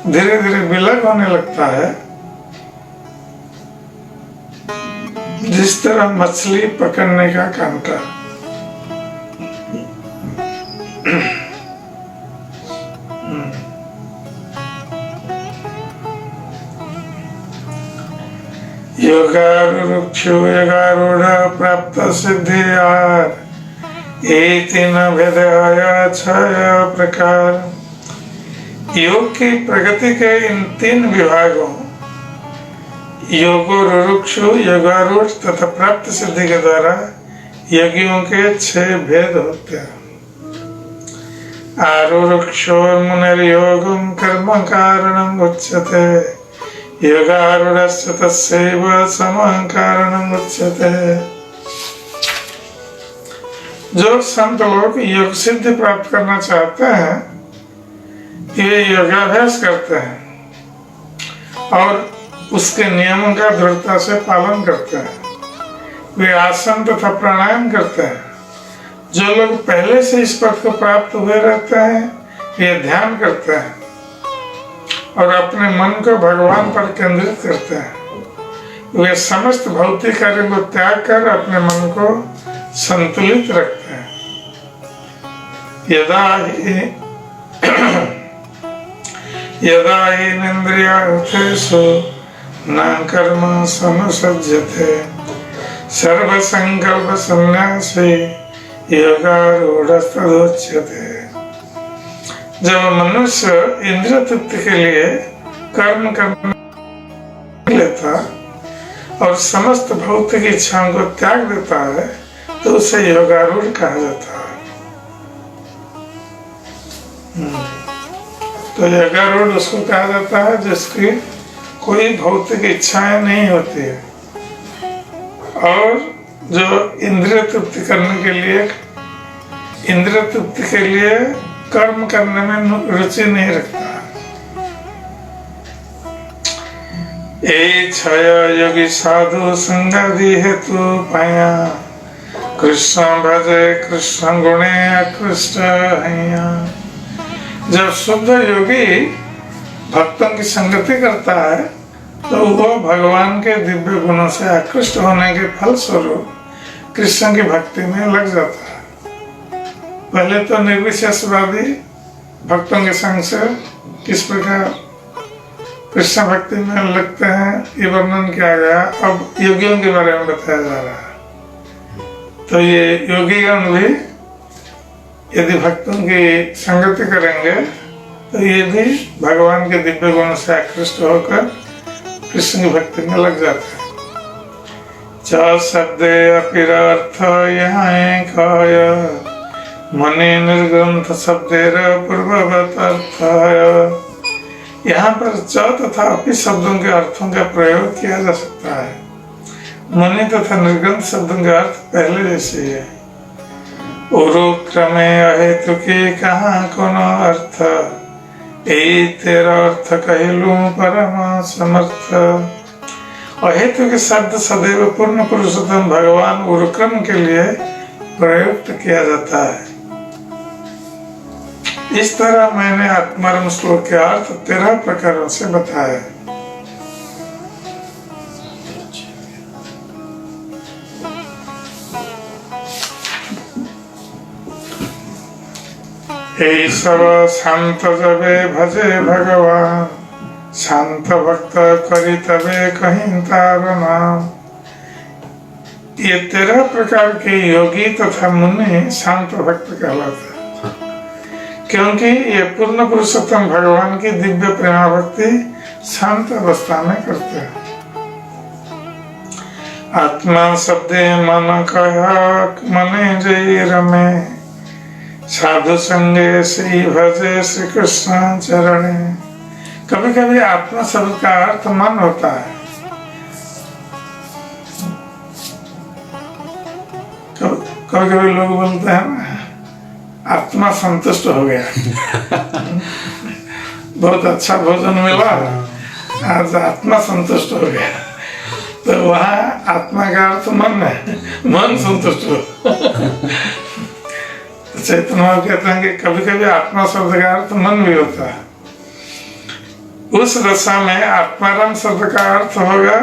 धीरे धीरे विलग होने लगता है जिस तरह मछली पकड़ने का कांटा। योगारूढ़ प्राप्त सिद्धि आर ये 3 भेद 6 प्रकार। योग की प्रगति के इन 3 विभागों योगोरुक्षु, योगारूढ़ तथा प्राप्त सिद्धि के द्वारा योगियों के 6 भेद होते हैं। आरूढ़ोर मुनिर्योगं कर्म कारणं उच्यते योगारूढ़स्य तस्यैव समः कारणं उच्यते। जो संत लोग योग सिद्धि प्राप्त करना चाहते हैं, ये योगाभ्यास करते हैं और उसके नियमों का दृढ़ता से पालन करते हैं। वे आसन तथा प्राणायाम करते हैं। जो लोग पहले से इस पद को प्राप्त हुए रहते हैं, ये ध्यान करते हैं और अपने मन को भगवान पर केंद्रित करते हैं। वे समस्त भौतिक कार्यों को त्याग कर अपने मन को संतुलित रखते हैं। यदा हि इंद्रियार्थेषु न कर्म समुसज्जते सर्व संकल्प संन्यासी योगारूढ़स्तदुच्यते। जब मनुष्य इंद्रिय तृप्ति के लिए कर्म करने लेता और समस्त भौतिक इच्छाओं को त्याग देता है, तो उसे योगारूढ़ कहा जाता है। तो योगारूढ़ उसको कहा जाता है जिसकी कोई भौतिक इच्छाएं नहीं होती है और जो इंद्रिय तृप्ति करने के लिए, इंद्रिय तृप्ति के लिए कर्म करने में रुचि नहीं रखता। ए छय योगी साधु संगादि हेतु पाया कृष्ण भजे कृष्ण गुणे आकृष्ट हैया। जब शुद्ध योगी भक्तों की संगति करता है तो वह भगवान के दिव्य गुणों से आकृष्ट होने के फलस्वरूप कृष्ण की भक्ति में लग जाता है। पहले तो निर्विशेषवादी भक्तों के संग से किस प्रकार कृष्ण भक्ति में लगते हैं, ये वर्णन किया गया। अब योगियों के बारे में बताया जा रहा है। तो ये योगीगण भी यदि भक्तों की संगति करेंगे तो ये भी भगवान के दिव्य गुणों से आकृष्ट होकर कृष्ण की भक्ति में लग जाते हैं। च शब्दे अपिरार्थ यहाँ काय मने निर्ग्रंथ शब्देर पूर्ववत अर्थ है। यहाँ पर च तथा अपि शब्दों के अर्थों का प्रयोग किया जा सकता है। मनि तथा निर्ग्रंथ शब्दों का अर्थ पहले जैसे है। उरु क्रमे अहेतु के कहाँ कोनो अर्थ, यही तेरा अर्थ कहलूं परम समर्थ। अहेतु के शब्द सदैव पूर्ण पुरुषोत्तम भगवान उरुक्रम के लिए प्रयुक्त किया जाता है। इस तरह मैंने आत्मारम श्लोक के अर्थ 13 प्रकारों से बताया। यही सब शांत जबे भजे भगवान, शांत भक्त करी तबे कहीं तार नाम। ये 13 प्रकार के योगी तथा मुनि शांत भक्त कहलाते हैं, क्योंकि ये पूर्ण पुरुषोत्तम भगवान की दिव्य प्रेमा भक्ति शांत अवस्था में करते हैं। आत्मा शब्दे मन कहा मने जय रमे, साधु संगे श्री भजे श्री कृष्ण चरणे। कभी कभी आत्मा शब्द का अर्थ मन होता है। कभी कभी लोग बोलते हैं ना, आत्मा संतुष्ट हो गया, बहुत अच्छा भोजन मिला, आज आत्मा संतुष्ट हो गया। तो वहाँ आत्मा का अर्थ मन है, मन संतुष्ट हो। तो चैतन्य कहते हैं कि कभी कभी आत्मा शब्द का अर्थ मन भी होता है। उस दशा में आत्माराम शब्द का अर्थ होगा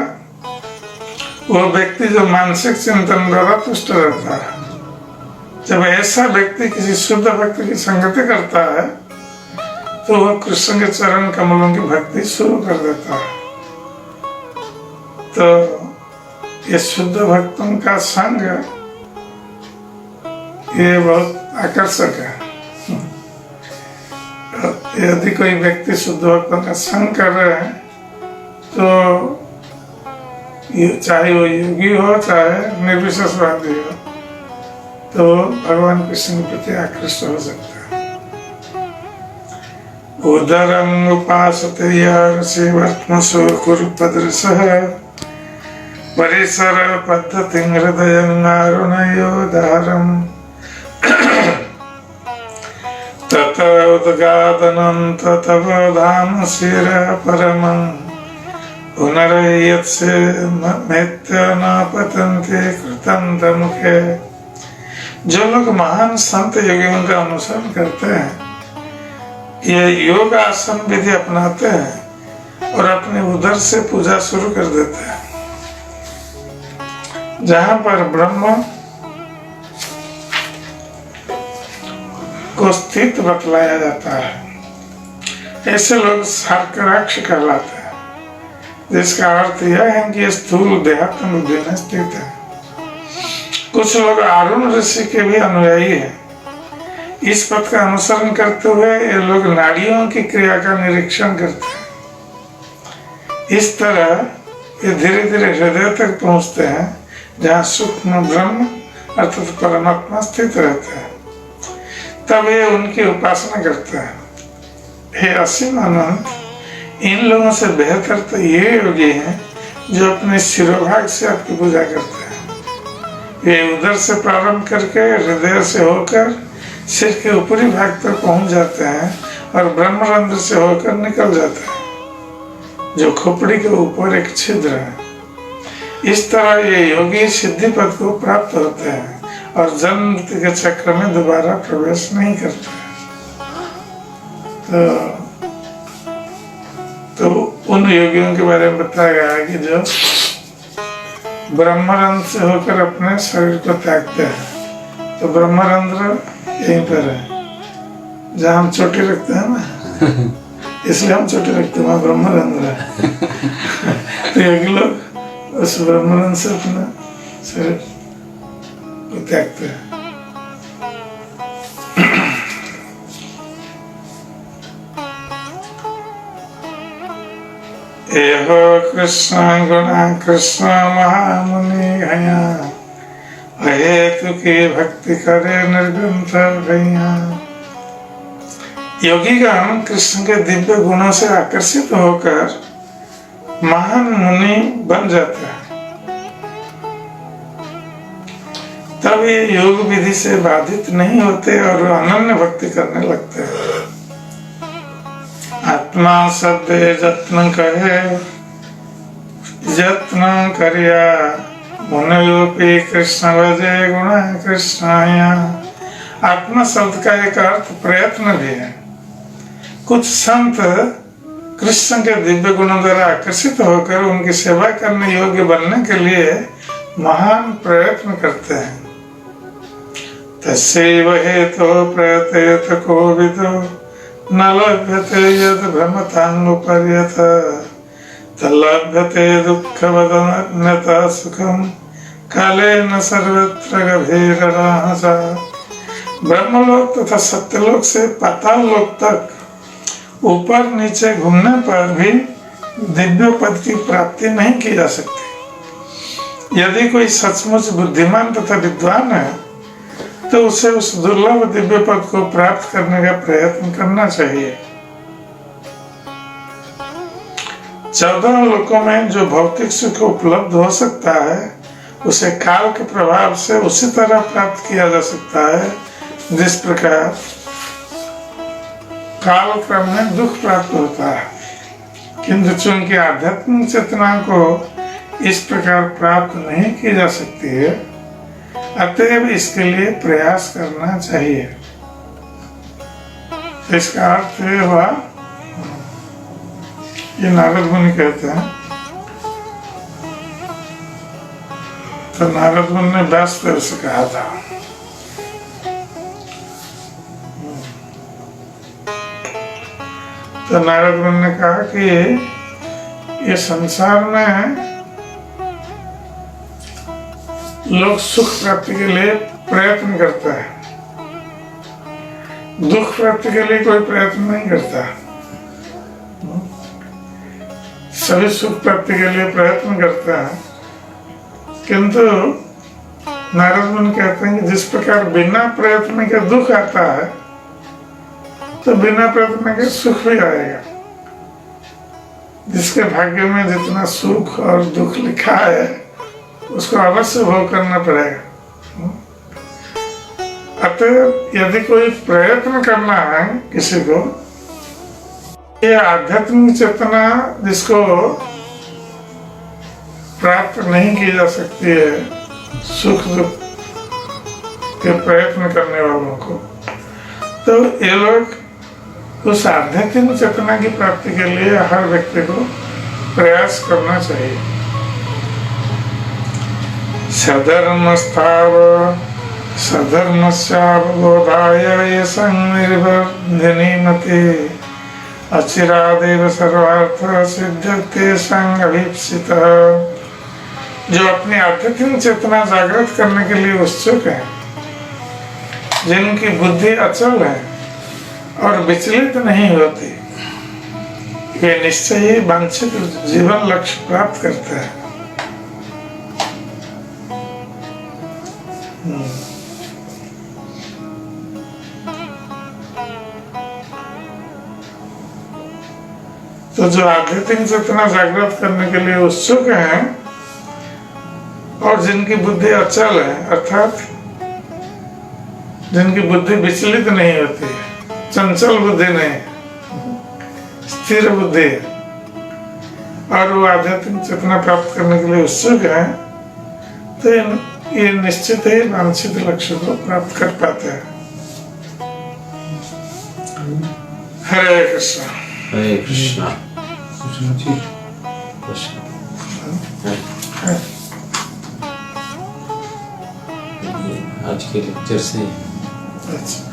वो व्यक्ति जो मानसिक चिंतन द्वारा तुष्ट रहता है। जब ऐसा व्यक्ति किसी शुद्ध भक्ति की संगति करता है तो वह कृष्ण के चरण कमलों की भक्ति शुरू कर देता है। तो ये शुद्ध भक्तों का संग ये बहुत आकर्षक है। यदि कोई व्यक्ति शुद्ध भक्तों का संग कर रहे हैं तो चाहे वो योगी हो चाहे निर्विशेषवादी हो, तो भगवान कृष्ण के प्रति आकृष्ट हो सकता है। उदरं उपासते ऋषि वर्त्मसु कुरुपदृशः, परिसर पद्धति हृदयं आरुणयोदारं तत उद्गादनंत तव धाम शिर परमं पुनरयत्से मित्य न पतन्ते कृतंत मुखे। जो लोग महान संत योगियों का अनुसरण करते हैं, ये योग आसन विधि अपनाते हैं और अपने उदर से पूजा शुरू कर देते हैं, जहां पर ब्रह्म को स्थित बतलाया जाता है। ऐसे लोग शार्कराक्ष कहलाते हैं, जिसका अर्थ यह है कि स्थूल देहात्म बुद्धि में स्थित है। कुछ लोग अरुण ऋषि के भी अनुयायी हैं। इस पथ का अनुसरण करते हुए ये लोग नाड़ियों की क्रिया का निरीक्षण करते हैं। इस तरह ये धीरे धीरे हृदय तक पहुंचते हैं, जहाँ सूक्ष्म ब्रह्म अर्थात परमात्मा स्थित रहते हैं। तब ये उनकी उपासना करते हैं। हे असीम अनंत, इन लोगों से बेहतर तो ये योगी हैं जो अपने शिरोभाग से आपकी पूजा करते हैं। वे उदर से प्रारंभ करके हृदय से होकर सिर के ऊपरी भाग तक पहुंच जाते हैं और ब्रह्मरंध्र से होकर निकल जाते हैं, जो खोपड़ी के ऊपर एक छिद्र है। इस तरह ये योगी सिद्धि पद को प्राप्त होते हैं और जन्म मृत्यु के चक्र में दोबारा प्रवेश नहीं करते। तो उन योगियों के बारे में बताया गया है कि जो ब्रह्मरंध्र से होकर अपने शरीर को त्यागते हैं। तो ब्रह्मरंध्र यहीं पर है, जहाँ हम चोटी रखते हैं ना, इसलिए हम चोटी रखते हैं, वहाँ ब्रह्मरंध्र है। तो योगी लोग उस ब्रह्मरंध्र से अपना शरीर को त्यागते हैं। एहो कृष्ण गुणा कृष्ण महामुनि गया, अहेतु की भक्ति करे निर्ग्रंथ भैया। योगीगण कृष्ण के दिव्य गुणों से आकर्षित होकर महान मुनि बन जाते हैं। तब ये योग विधि से बाधित नहीं होते और अनन्य भक्ति करने लगते हैं। आत्मा शब्द जत्न कहे जत्न करिया, मुनयोपी कृष्ण भजे गुण कृष्णाया। आत्मा शब्द का एक अर्थ प्रयत्न भी है। कुछ संत कृष्ण के दिव्य गुणों द्वारा आकर्षित होकर उनकी सेवा करने योग्य बनने के लिए महान प्रयत्न करते हैं। तस्यैव हेतो प्रयतेत कोविदो न लभ्यते यद भ्रमतान्नुपर्यथ तल्लभ्यते दुःखवदन्यथा सुखम कालेन सर्वत्र गभीररहसा। ब्रह्मलोक तथा सत्यलोक से पाताल लोक तक ऊपर नीचे घूमने पर भी दिव्य पद की प्राप्ति नहीं की जा सकती। यदि कोई सचमुच बुद्धिमान तथा विद्वान है तो उसे उस दुर्लभ दिव्य पद को प्राप्त करने का प्रयत्न करना चाहिए। 14 लोकों में जो भौतिक सुख उपलब्ध हो सकता है उसे काल के प्रभाव से उसी तरह प्राप्त किया जा सकता है जिस प्रकार काल क्रम में दुख प्राप्त होता है। किंतु चूंकि आध्यात्मिक चेतना को इस प्रकार प्राप्त नहीं की जा सकती है, अतएव इसके लिए प्रयास करना चाहिए। इसका अर्थ हुआ, ये नारद मुनि कहते हैं। तो नारद मुनि ने व्यास देव से कहा था, तो नारद मुनि ने कहा कि ये संसार में लोग सुख प्राप्ति के लिए प्रयत्न करता है, दुख प्राप्ति के लिए कोई प्रयत्न नहीं करता। सभी सुख प्राप्ति के लिए प्रयत्न करते हैं, किंतु नारद मुनि कहते हैं कि जिस प्रकार बिना प्रयत्न के दुख आता है तो बिना प्रयत्न के सुख भी आएगा। जिसके भाग्य में जितना सुख और दुख लिखा है उसको अवश्य भोग करना पड़ेगा। अतः यदि कोई प्रयत्न करना है किसी को, ये आध्यात्मिक चेतना जिसको प्राप्त नहीं की जा सकती है सुख दुख के प्रयत्न करने वालों को, तो ये लोग उस आध्यात्मिक चेतना की प्राप्ति के लिए हर व्यक्ति को प्रयास करना चाहिए। सधर्मस्थाव सधर्मस्यावबोधाय ये संनिर्वर्धिनीमते अचिरादेव सर्वार्थ सिद्ध्यते संगभीप्सितः। जो अपनी आध्यात्मिक चेतना जागृत करने के लिए उत्सुक है, जिनकी बुद्धि अचल है और विचलित नहीं होती, वे निश्चय ही वांछित जीवन लक्ष्य प्राप्त करते हैं। तो जो आध्यात्मिक चेतना जागृत करने के लिए उत्सुक हैं और जिनकी बुद्धि अचल है, अर्थात जिनकी बुद्धि विचलित नहीं होती है, चंचल बुद्धि नहीं, स्थिर बुद्धि है, और वो आध्यात्मिक चेतना प्राप्त करने के लिए उत्सुक है, तो ये निश्चित ही वांछित लक्ष्य को प्राप्त कर पाते हैं। हरे कृष्णा। हरे कृष्णा। आज के लेक्चर से अच्छा।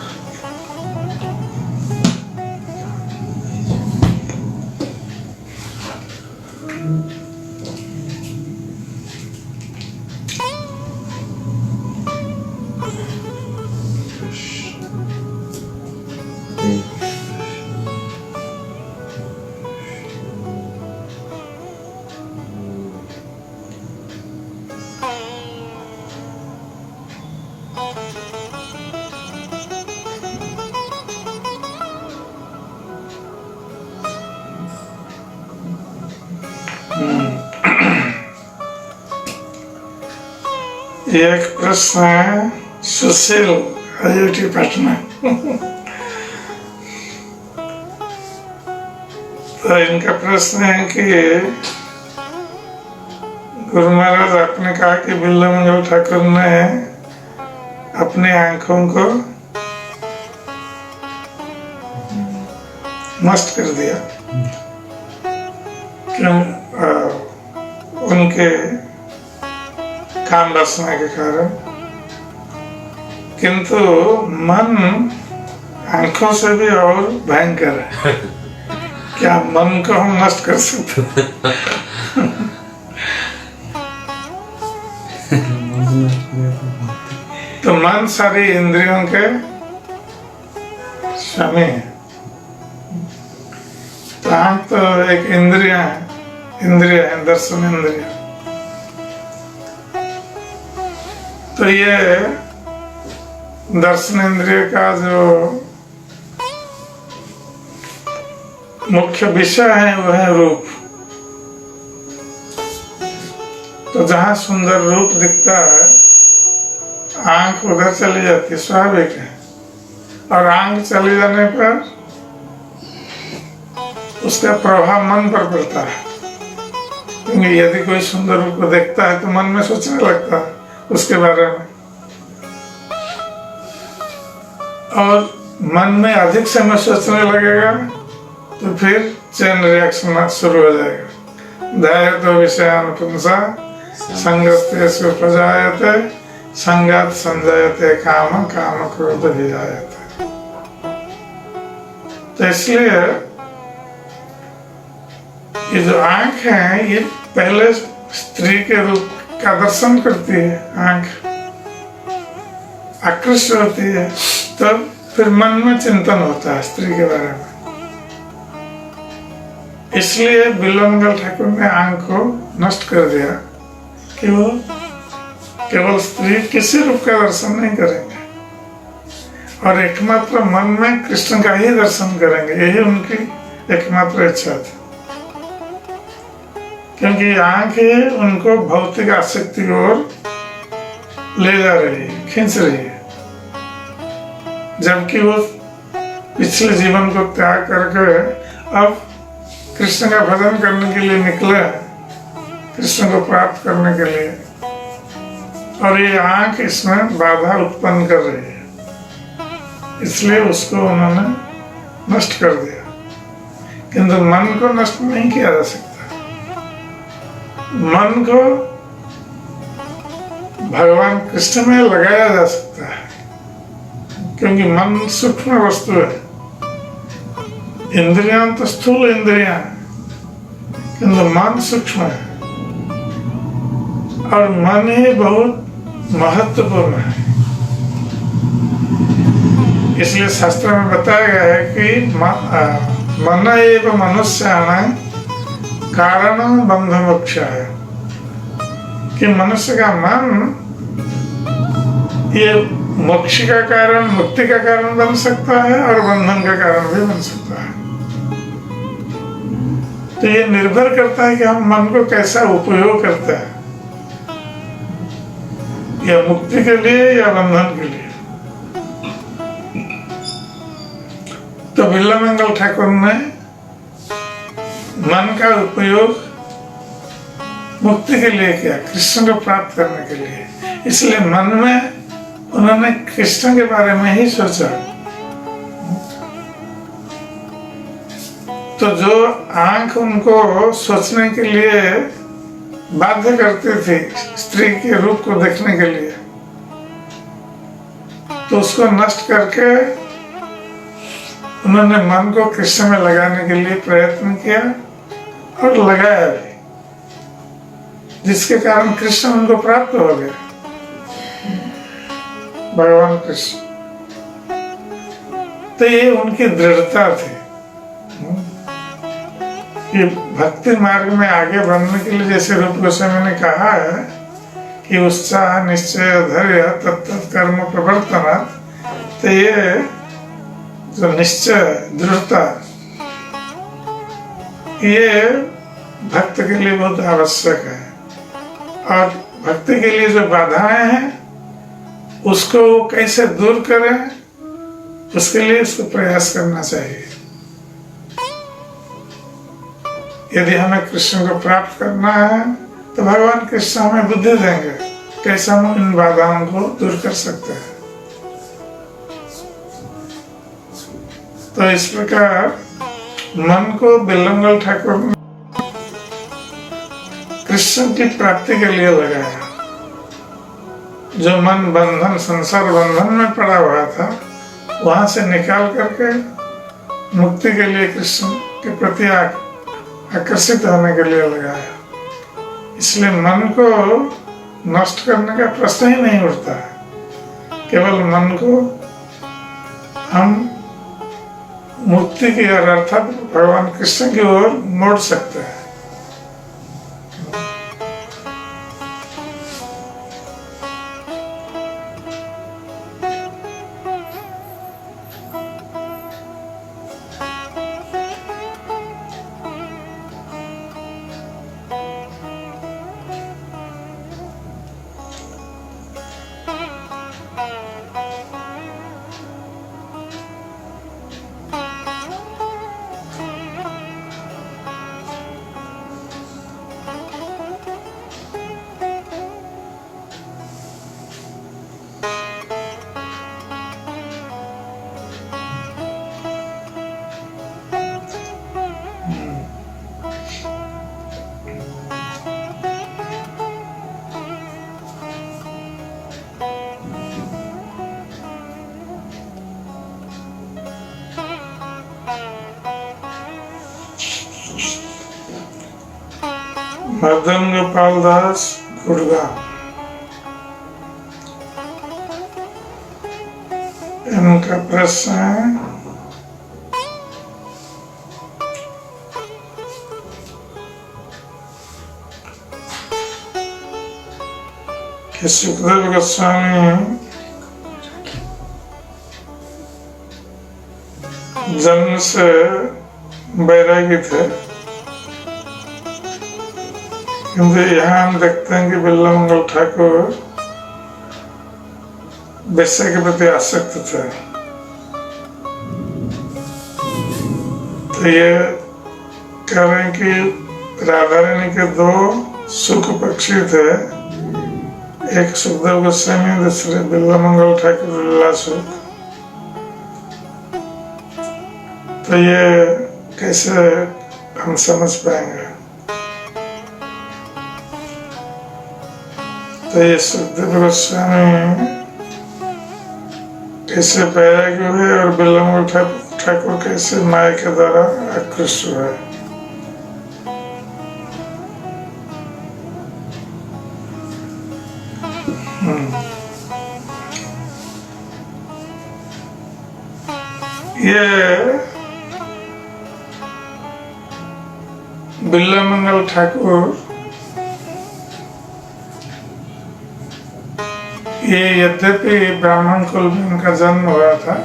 एक प्रश्न है सुशील IIT पटना। तो इनका प्रश्न है कि गुरु महाराज आपने कहा कि बिल्ला मंगल ठाकुर ने अपनी आंखों को नष्ट कर दिया, क्यों? उनके काम वासना के कारण, किंतु मन आंखों से भी और भयंकर है। क्या मन को हम नष्ट कर सकते? तो मन सारी इंद्रियों के स्वामी है। तो हम तो एक इंद्रिय है, दर्शन इंद्रिय। तो ये दर्शन इंद्रिय का जो मुख्य विषय है वो है रूप। तो जहां सुंदर रूप दिखता है, आंख उधर चली जाती है, स्वाभाविक है। और आंख चले जाने पर उसका प्रभाव मन पर पड़ता है, क्योंकि यदि कोई सुंदर रूप को देखता है तो मन में सोचने लगता है उसके बारे में, और मन में अधिक समय सोचने लगेगा तो फिर चेन रिएक्शन शुरू हो जाएगा। ध्याय तो विषयान पुंसा संगस्तेषु उपजायते संगात संजायते काम काम क्रोध भी जायते। तो इसलिए ये जो आंख है, ये पहले स्त्री के रूप का दर्शन करती है। आंख आकृष्ट होती है, तब फिर मन में चिंतन होता है स्त्री के बारे में। इसलिए बिल्वमंगल ठाकुर ने आंख को नष्ट कर दिया कि वो केवल स्त्री किसी रूप का दर्शन नहीं करेंगे और एकमात्र मन में कृष्ण का ही दर्शन करेंगे। यही उनकी एकमात्र इच्छा थी, क्योंकि आंख ही उनको भौतिक आसक्ति की ओर ले जा रही है, खींच रही है। जबकि वो पिछले जीवन को त्याग करके अब कृष्ण का भजन करने के लिए निकले, कृष्ण को प्राप्त करने के लिए, और ये आंख इसमें बाधा उत्पन्न कर रही है, इसलिए उसको उन्होंने नष्ट कर दिया। किंतु मन को नष्ट नहीं किया जा सकता। मन को भगवान कृष्ण में लगाया जा सकता है, क्योंकि मन सूक्ष्म वस्तु है। इंद्रियां तो स्थूल इंद्रियां, किंतु मन सूक्ष्म है, और मन ही बहुत महत्वपूर्ण है। इसलिए शास्त्र में बताया गया है कि मन एव मनुष्याणां कारणं बंध मोक्ष है, कि मनुष्य का मन ये मोक्ष का कारण, मुक्ति का कारण बन सकता है और बंधन का कारण भी बन सकता है। तो ये निर्भर करता है कि हम मन को कैसा उपयोग करते हैं, या मुक्ति के लिए या बंधन के लिए। तो बिल्ला मंगल ठाकुर ने मन का उपयोग मुक्ति के लिए किया, कृष्ण को प्राप्त करने के लिए। इसलिए मन में उन्होंने कृष्ण के बारे में ही सोचा। तो जो आंख उनको सोचने के लिए बाध्य करती थी, स्त्री के रूप को देखने के लिए, तो उसको नष्ट करके उन्होंने मन को कृष्ण में लगाने के लिए प्रयत्न किया और लगाया भी, जिसके कारण कृष्ण उनको प्राप्त हो गए, भगवान कृष्ण। तो ये उनकी दृढ़ता थी कि भक्ति मार्ग में आगे बढ़ने के लिए, जैसे रूप गोस्वामी ने कहा है कि उत्साह निश्चय धैर्य तत्त कर्म प्रवर्तनात्, तो ये जो निश्चय दृढ़ता, ये भक्त के लिए बहुत आवश्यक है। और भक्ति के लिए जो बाधाएं हैं उसको वो कैसे दूर करें, उसके लिए उसको प्रयास करना चाहिए। यदि हमें कृष्ण को प्राप्त करना है तो भगवान कृष्ण हमें बुद्धि देंगे कैसे हम इन बाधाओं को दूर कर सकते हैं। तो इस प्रकार मन को बिल्लमंगल ठाकुर ने कृष्ण की प्राप्ति के लिए लगाया। जो मन बंधन, संसार बंधन में पड़ा हुआ था, वहां से निकाल करके मुक्ति के लिए कृष्ण के प्रति आकर्षित होने के लिए लगाया। इसलिए मन को नष्ट करने का प्रश्न ही नहीं उठता है। केवल मन को हम मुक्ति की ओर अर्थात भगवान कृष्ण की ओर मोड़ सकते हैं। मदन गोपाल दास गुड़गांव, इनका प्रश्न है कि सुखदेव गोस्वामी जन्म से बैरागी थे, किंतु यहाँ हम देखते हैं कि बिल्लमंगल ठाकुर वैश्य के प्रति आसक्त थे। तो ये कह रहे हैं कि राधा रानी के दो सुख पक्षी थे, एक सुखदेव गोस्वामी, दूसरे बिल्वामंगल ठाकुर लीला सुख। तो ये कैसे हम समझ पाएंगे? तो ये सुखदेव गोस्वामी कैसे बैरागी हुए और बिल्वामंगल ठाकुर कैसे माया के द्वारा आकृष्ट हुए। ये बिल्वामंगल ठाकुर ये यद्यपि ब्राह्मण कुल में उनका जन्म हुआ था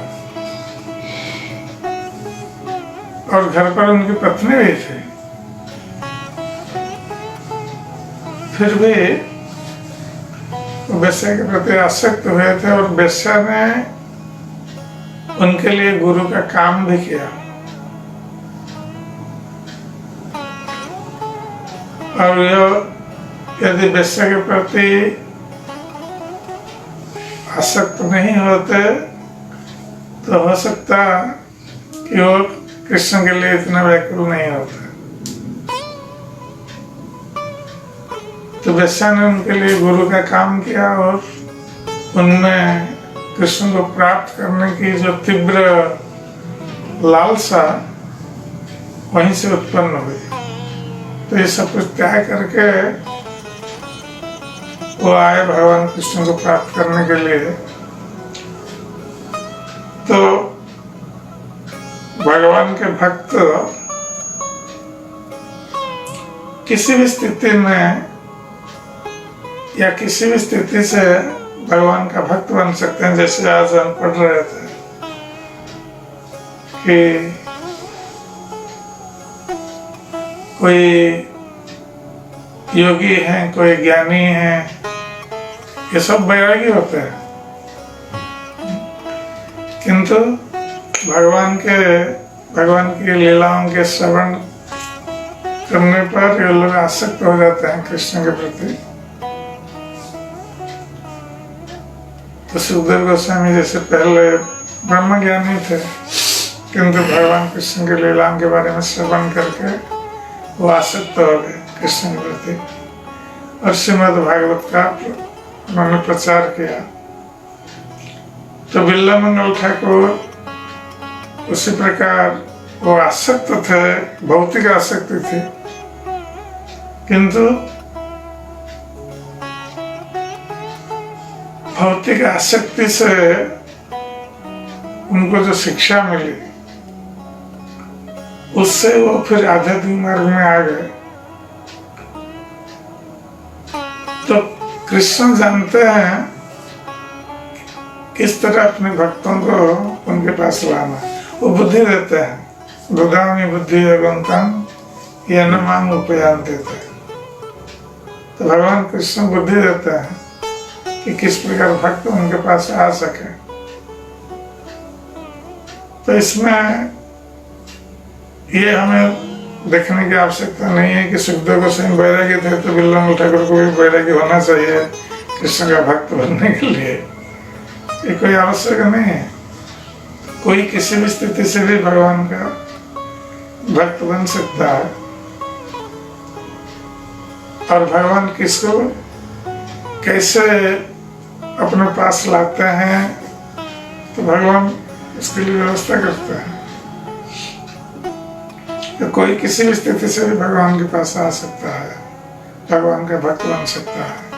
और घर पर उनकी पत्नी भी थी, फिर भी वेश्या के प्रति आसक्त हुए थे और वेश्या ने उनके लिए गुरु का काम भी किया। और यदि वेश्या के प्रति आसक्त नहीं होते तो हो सकता कि वो कृष्ण के लिए इतना व्याकुल नहीं होते। तो वेश्या ने उनके लिए गुरु का काम किया और उनमें कृष्ण को प्राप्त करने की जो तीव्र लालसा वहीं से उत्पन्न हुई। तो ये सब कुछ त्याग करके वो आए भगवान कृष्ण को प्राप्त करने के लिए। तो भगवान के भक्त किसी भी स्थिति में या किसी भी स्थिति से भगवान का भक्त बन सकते हैं। जैसे आज हम पढ़ रहे थे कि कोई योगी हैं, कोई ज्ञानी हैं, ये सब बैरागी होते हैं, किंतु भगवान की लीलाओं के श्रवण करने पर ये लोग आसक्त हो जाते हैं कृष्ण के प्रति। तो सुखदेव गोस्वामी जैसे पहले ब्रह्म ज्ञानी थे, किंतु भगवान कृष्ण के लीलाओं के बारे में श्रवण करके वो आसक्त हो गए कृष्ण के प्रति और श्रीमद् भागवत का उन्होंने प्रचार किया। तो बिल्वामंगल ठाकुर उसी प्रकार वो आसक्त थे, भौतिक आसक्ति थी, किंतु भौतिक आसक्ति से उनको जो शिक्षा मिली उससे वो फिर आध्यात्मिक मार्ग में आ गए। तो कृष्ण जानते हैं किस तरह अपने भक्तों को उनके पास लाना। वो बुद्धि देते हैं, ददामि बुद्धि योगंतम येन माम उपयान्ते थे। तो भगवान कृष्ण बुद्धि देते हैं कि किस प्रकार भक्त उनके पास आ सके। तो इसमें ये हमें देखने की आवश्यकता नहीं है कि सुखदेव गोस्वामी बैरागी थे तो बिल्वामंगल ठाकुर को भी बैरागी होना चाहिए कृष्ण का भक्त बनने के लिए। ये कोई आवश्यक नहीं है। कोई किसी भी स्थिति से भी भगवान का भक्त बन सकता है। और भगवान किसको कैसे अपने पास लाते हैं तो भगवान इसके लिए व्यवस्था करते हैं। तो कोई किसी भी स्थिति से भी भगवान के पास आ सकता है, भगवान का भक्त बन सकता है।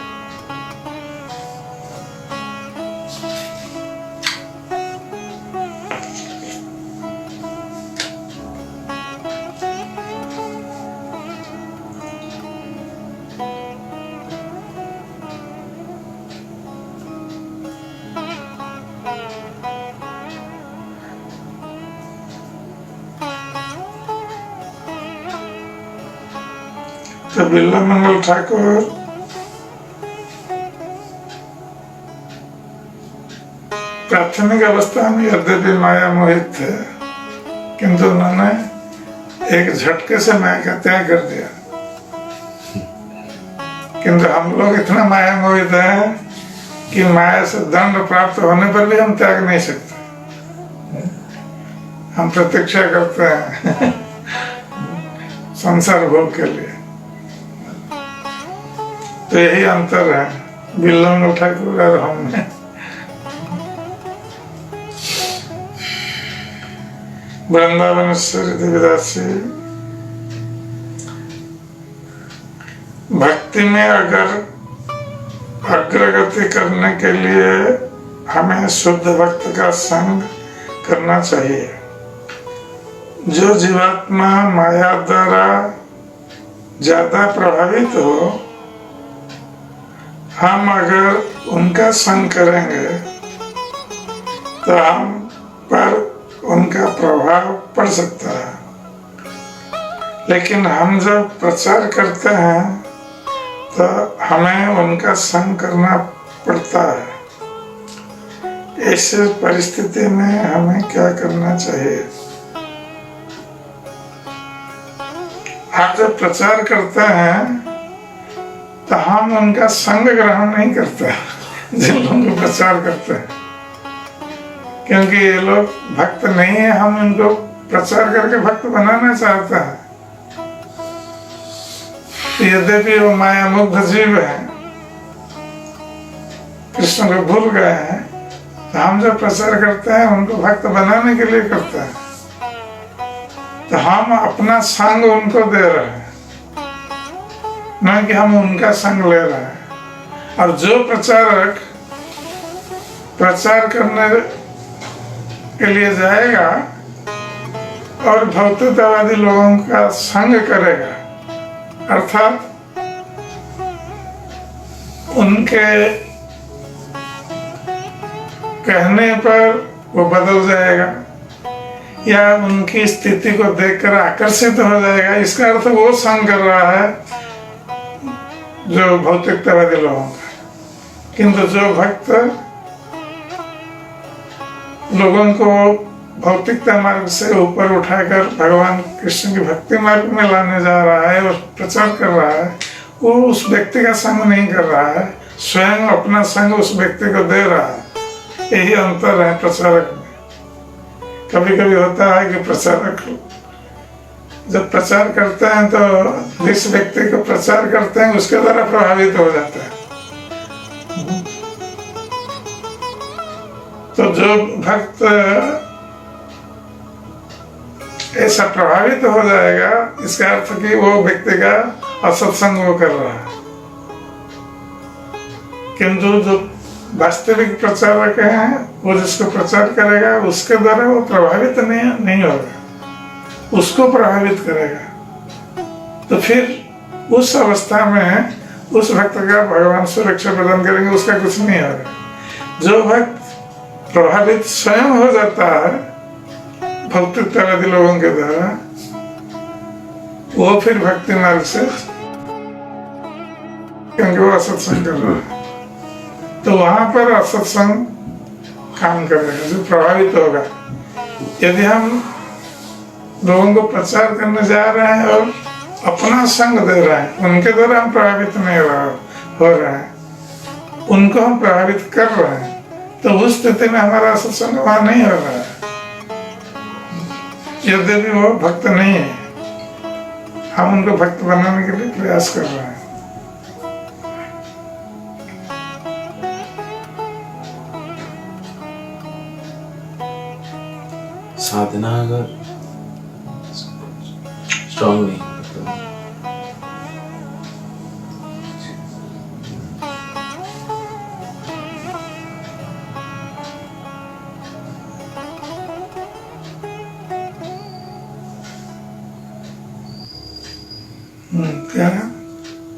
तो बिल्वामंगल ठाकुर प्राथमिक अवस्था में यद्यपि माया मोहित थे, किंतु उन्होंने एक झटके से माया का त्याग कर दिया। किंतु हम लोग इतना माया मोहित है कि माया से दंड प्राप्त होने पर भी हम त्याग नहीं सकते। हम प्रतीक्षा करते हैं संसार भोग के लिए। तो यही अंतर है बिल्लंग ठाकुर और हम में। वृंदावनेश्वरी देवीदास जी, भक्ति में अगर अग्रगति करने के लिए हमें शुद्ध भक्त का संग करना चाहिए। जो जीवात्मा माया द्वारा ज्यादा प्रभावित हो, हम अगर उनका संग करेंगे तो हम पर उनका प्रभाव पड़ सकता है। लेकिन हम जब प्रचार करते हैं तो हमें उनका संग करना पड़ता है। इस परिस्थिति में हमें क्या करना चाहिए? आप जब प्रचार करते हैं तो हम उनका संग ग्रहण नहीं करते जिन लोगों को प्रचार करते हैं, क्योंकि ये लोग भक्त नहीं है। हम इनको प्रचार करके भक्त बनाना चाहते हैं। यद्यपि वो माया मुग्ध जीव है, कृष्ण को भूल गए हैं, तो हम जब प्रचार करते हैं उनको भक्त बनाने के लिए करते हैं। तो हम अपना संग उनको दे रहे हैं, न कि हम उनका संग ले रहे हैं। और जो प्रचारक प्रचार करने के लिए जाएगा और भौतिकतावादी लोगों का संग करेगा, अर्थात उनके कहने पर वो बदल जाएगा या उनकी स्थिति को देखकर आकर्षित हो जाएगा, इसका अर्थ वो संग कर रहा है जो भौतिकतावादी लोगों का। किंतु जो भक्त लोगों को भौतिकता मार्ग से ऊपर उठाकर भगवान कृष्ण की भक्ति मार्ग में लाने जा रहा है और प्रचार कर रहा है, वो उस व्यक्ति का संग नहीं कर रहा है, स्वयं अपना संग उस व्यक्ति को दे रहा है। यही अंतर है प्रचारक में। कभी कभी होता है कि प्रचारक जब प्रचार करते हैं तो जिस व्यक्ति को प्रचार करते हैं उसके द्वारा प्रभावित हो जाते हैं। तो जो भक्त ऐसा प्रभावित हो जाएगा, इसका अर्थ कि वो व्यक्ति का असत्संग वो कर रहा है। किंतु जो वास्तविक प्रचारक हैं, वो जिसको प्रचार करेगा उसके द्वारा वो प्रभावित नहीं होगा, उसको प्रभावित करेगा। तो फिर उस अवस्था में उस भक्त का भगवान सुरक्षा प्रदान करेंगे, उसका कुछ नहीं होगा। जो भक्त प्रभावित स्वयं हो जाता है भौतिकतावादी लोगों के द्वारा, वो फिर भक्ति मार्ग से, क्योंकि वो असत्संग कर रहा है, तो वहां पर असत्संग काम करेगा, जो प्रभावित होगा। यदि हम लोगों को प्रचार करने जा रहे हैं और अपना संग दे रहे हैं, उनके द्वारा हम प्रभावित नहीं हो रहे हैं, उनको हम प्रभावित कर रहे हैं, तो उस स्थिति में हमारा सत्संग वहां नहीं हो रहा है। यद्यपि वो भक्त नहीं है, हम उनको भक्त बनाने के लिए प्रयास कर रहे हैं। साधना अगर स्ट्रांग नहीं क्या है?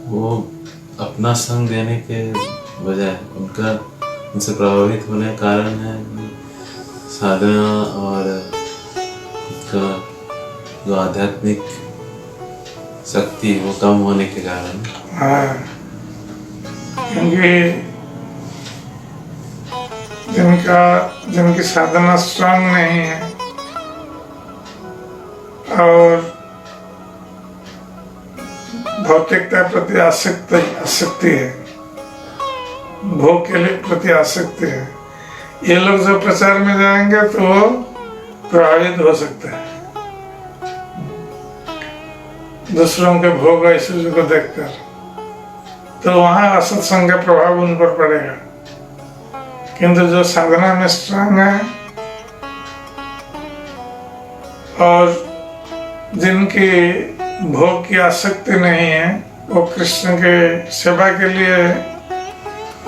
वो अपना संग देने के बजाय उनका उनसे प्रभावित होने का कारण है साधना और उसका जो आध्यात्मिक शक्ति वो कम होने के कारण। हाँ, क्योंकि जिनकी साधना स्ट्रांग नहीं है और भौतिकता प्रति आसक्ति है, भोग के लिए प्रति आसक्ति है। ये लोग जो प्रचार में जाएंगे तो वो प्रभावित हो सकते हैं दूसरों के भोग ऐश्वर्य को देखकर, तो वहां असत्संग का प्रभाव उन पर पड़ेगा। किंतु जो साधना में स्ट्रांग है और जिनकी भोग की आसक्ति नहीं है, वो कृष्ण के सेवा के लिए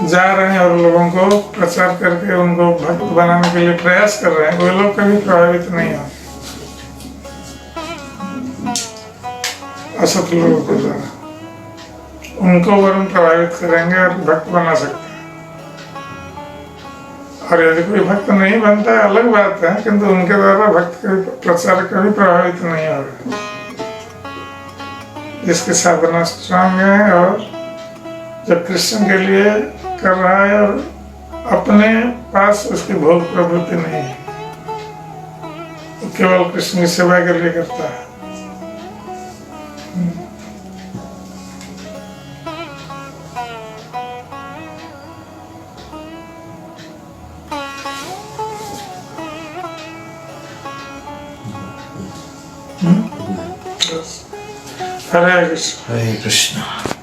जा रहे हैं और लोगों को प्रचार करके उनको भक्त बनाने के लिए प्रयास कर रहे हैं, वो लोग कभी प्रभावित नहीं हो असत लोगों को द्वारा, उनको वरुण प्रभावित करेंगे और भक्त बना सकते हैं। और यदि कोई भक्त नहीं बनता है अलग बात है, किंतु उनके द्वारा भक्त के प्रचार कभी प्रभावित नहीं होगा। जिसकी साधना स्ट्रांग है और जो कृष्ण के लिए कर रहा है और अपने पास उसकी भोग प्रवृत्ति नहीं है, वो केवल कृष्ण की सेवा के लिए करता है। हरे कृष्ण। हरे कृष्ण।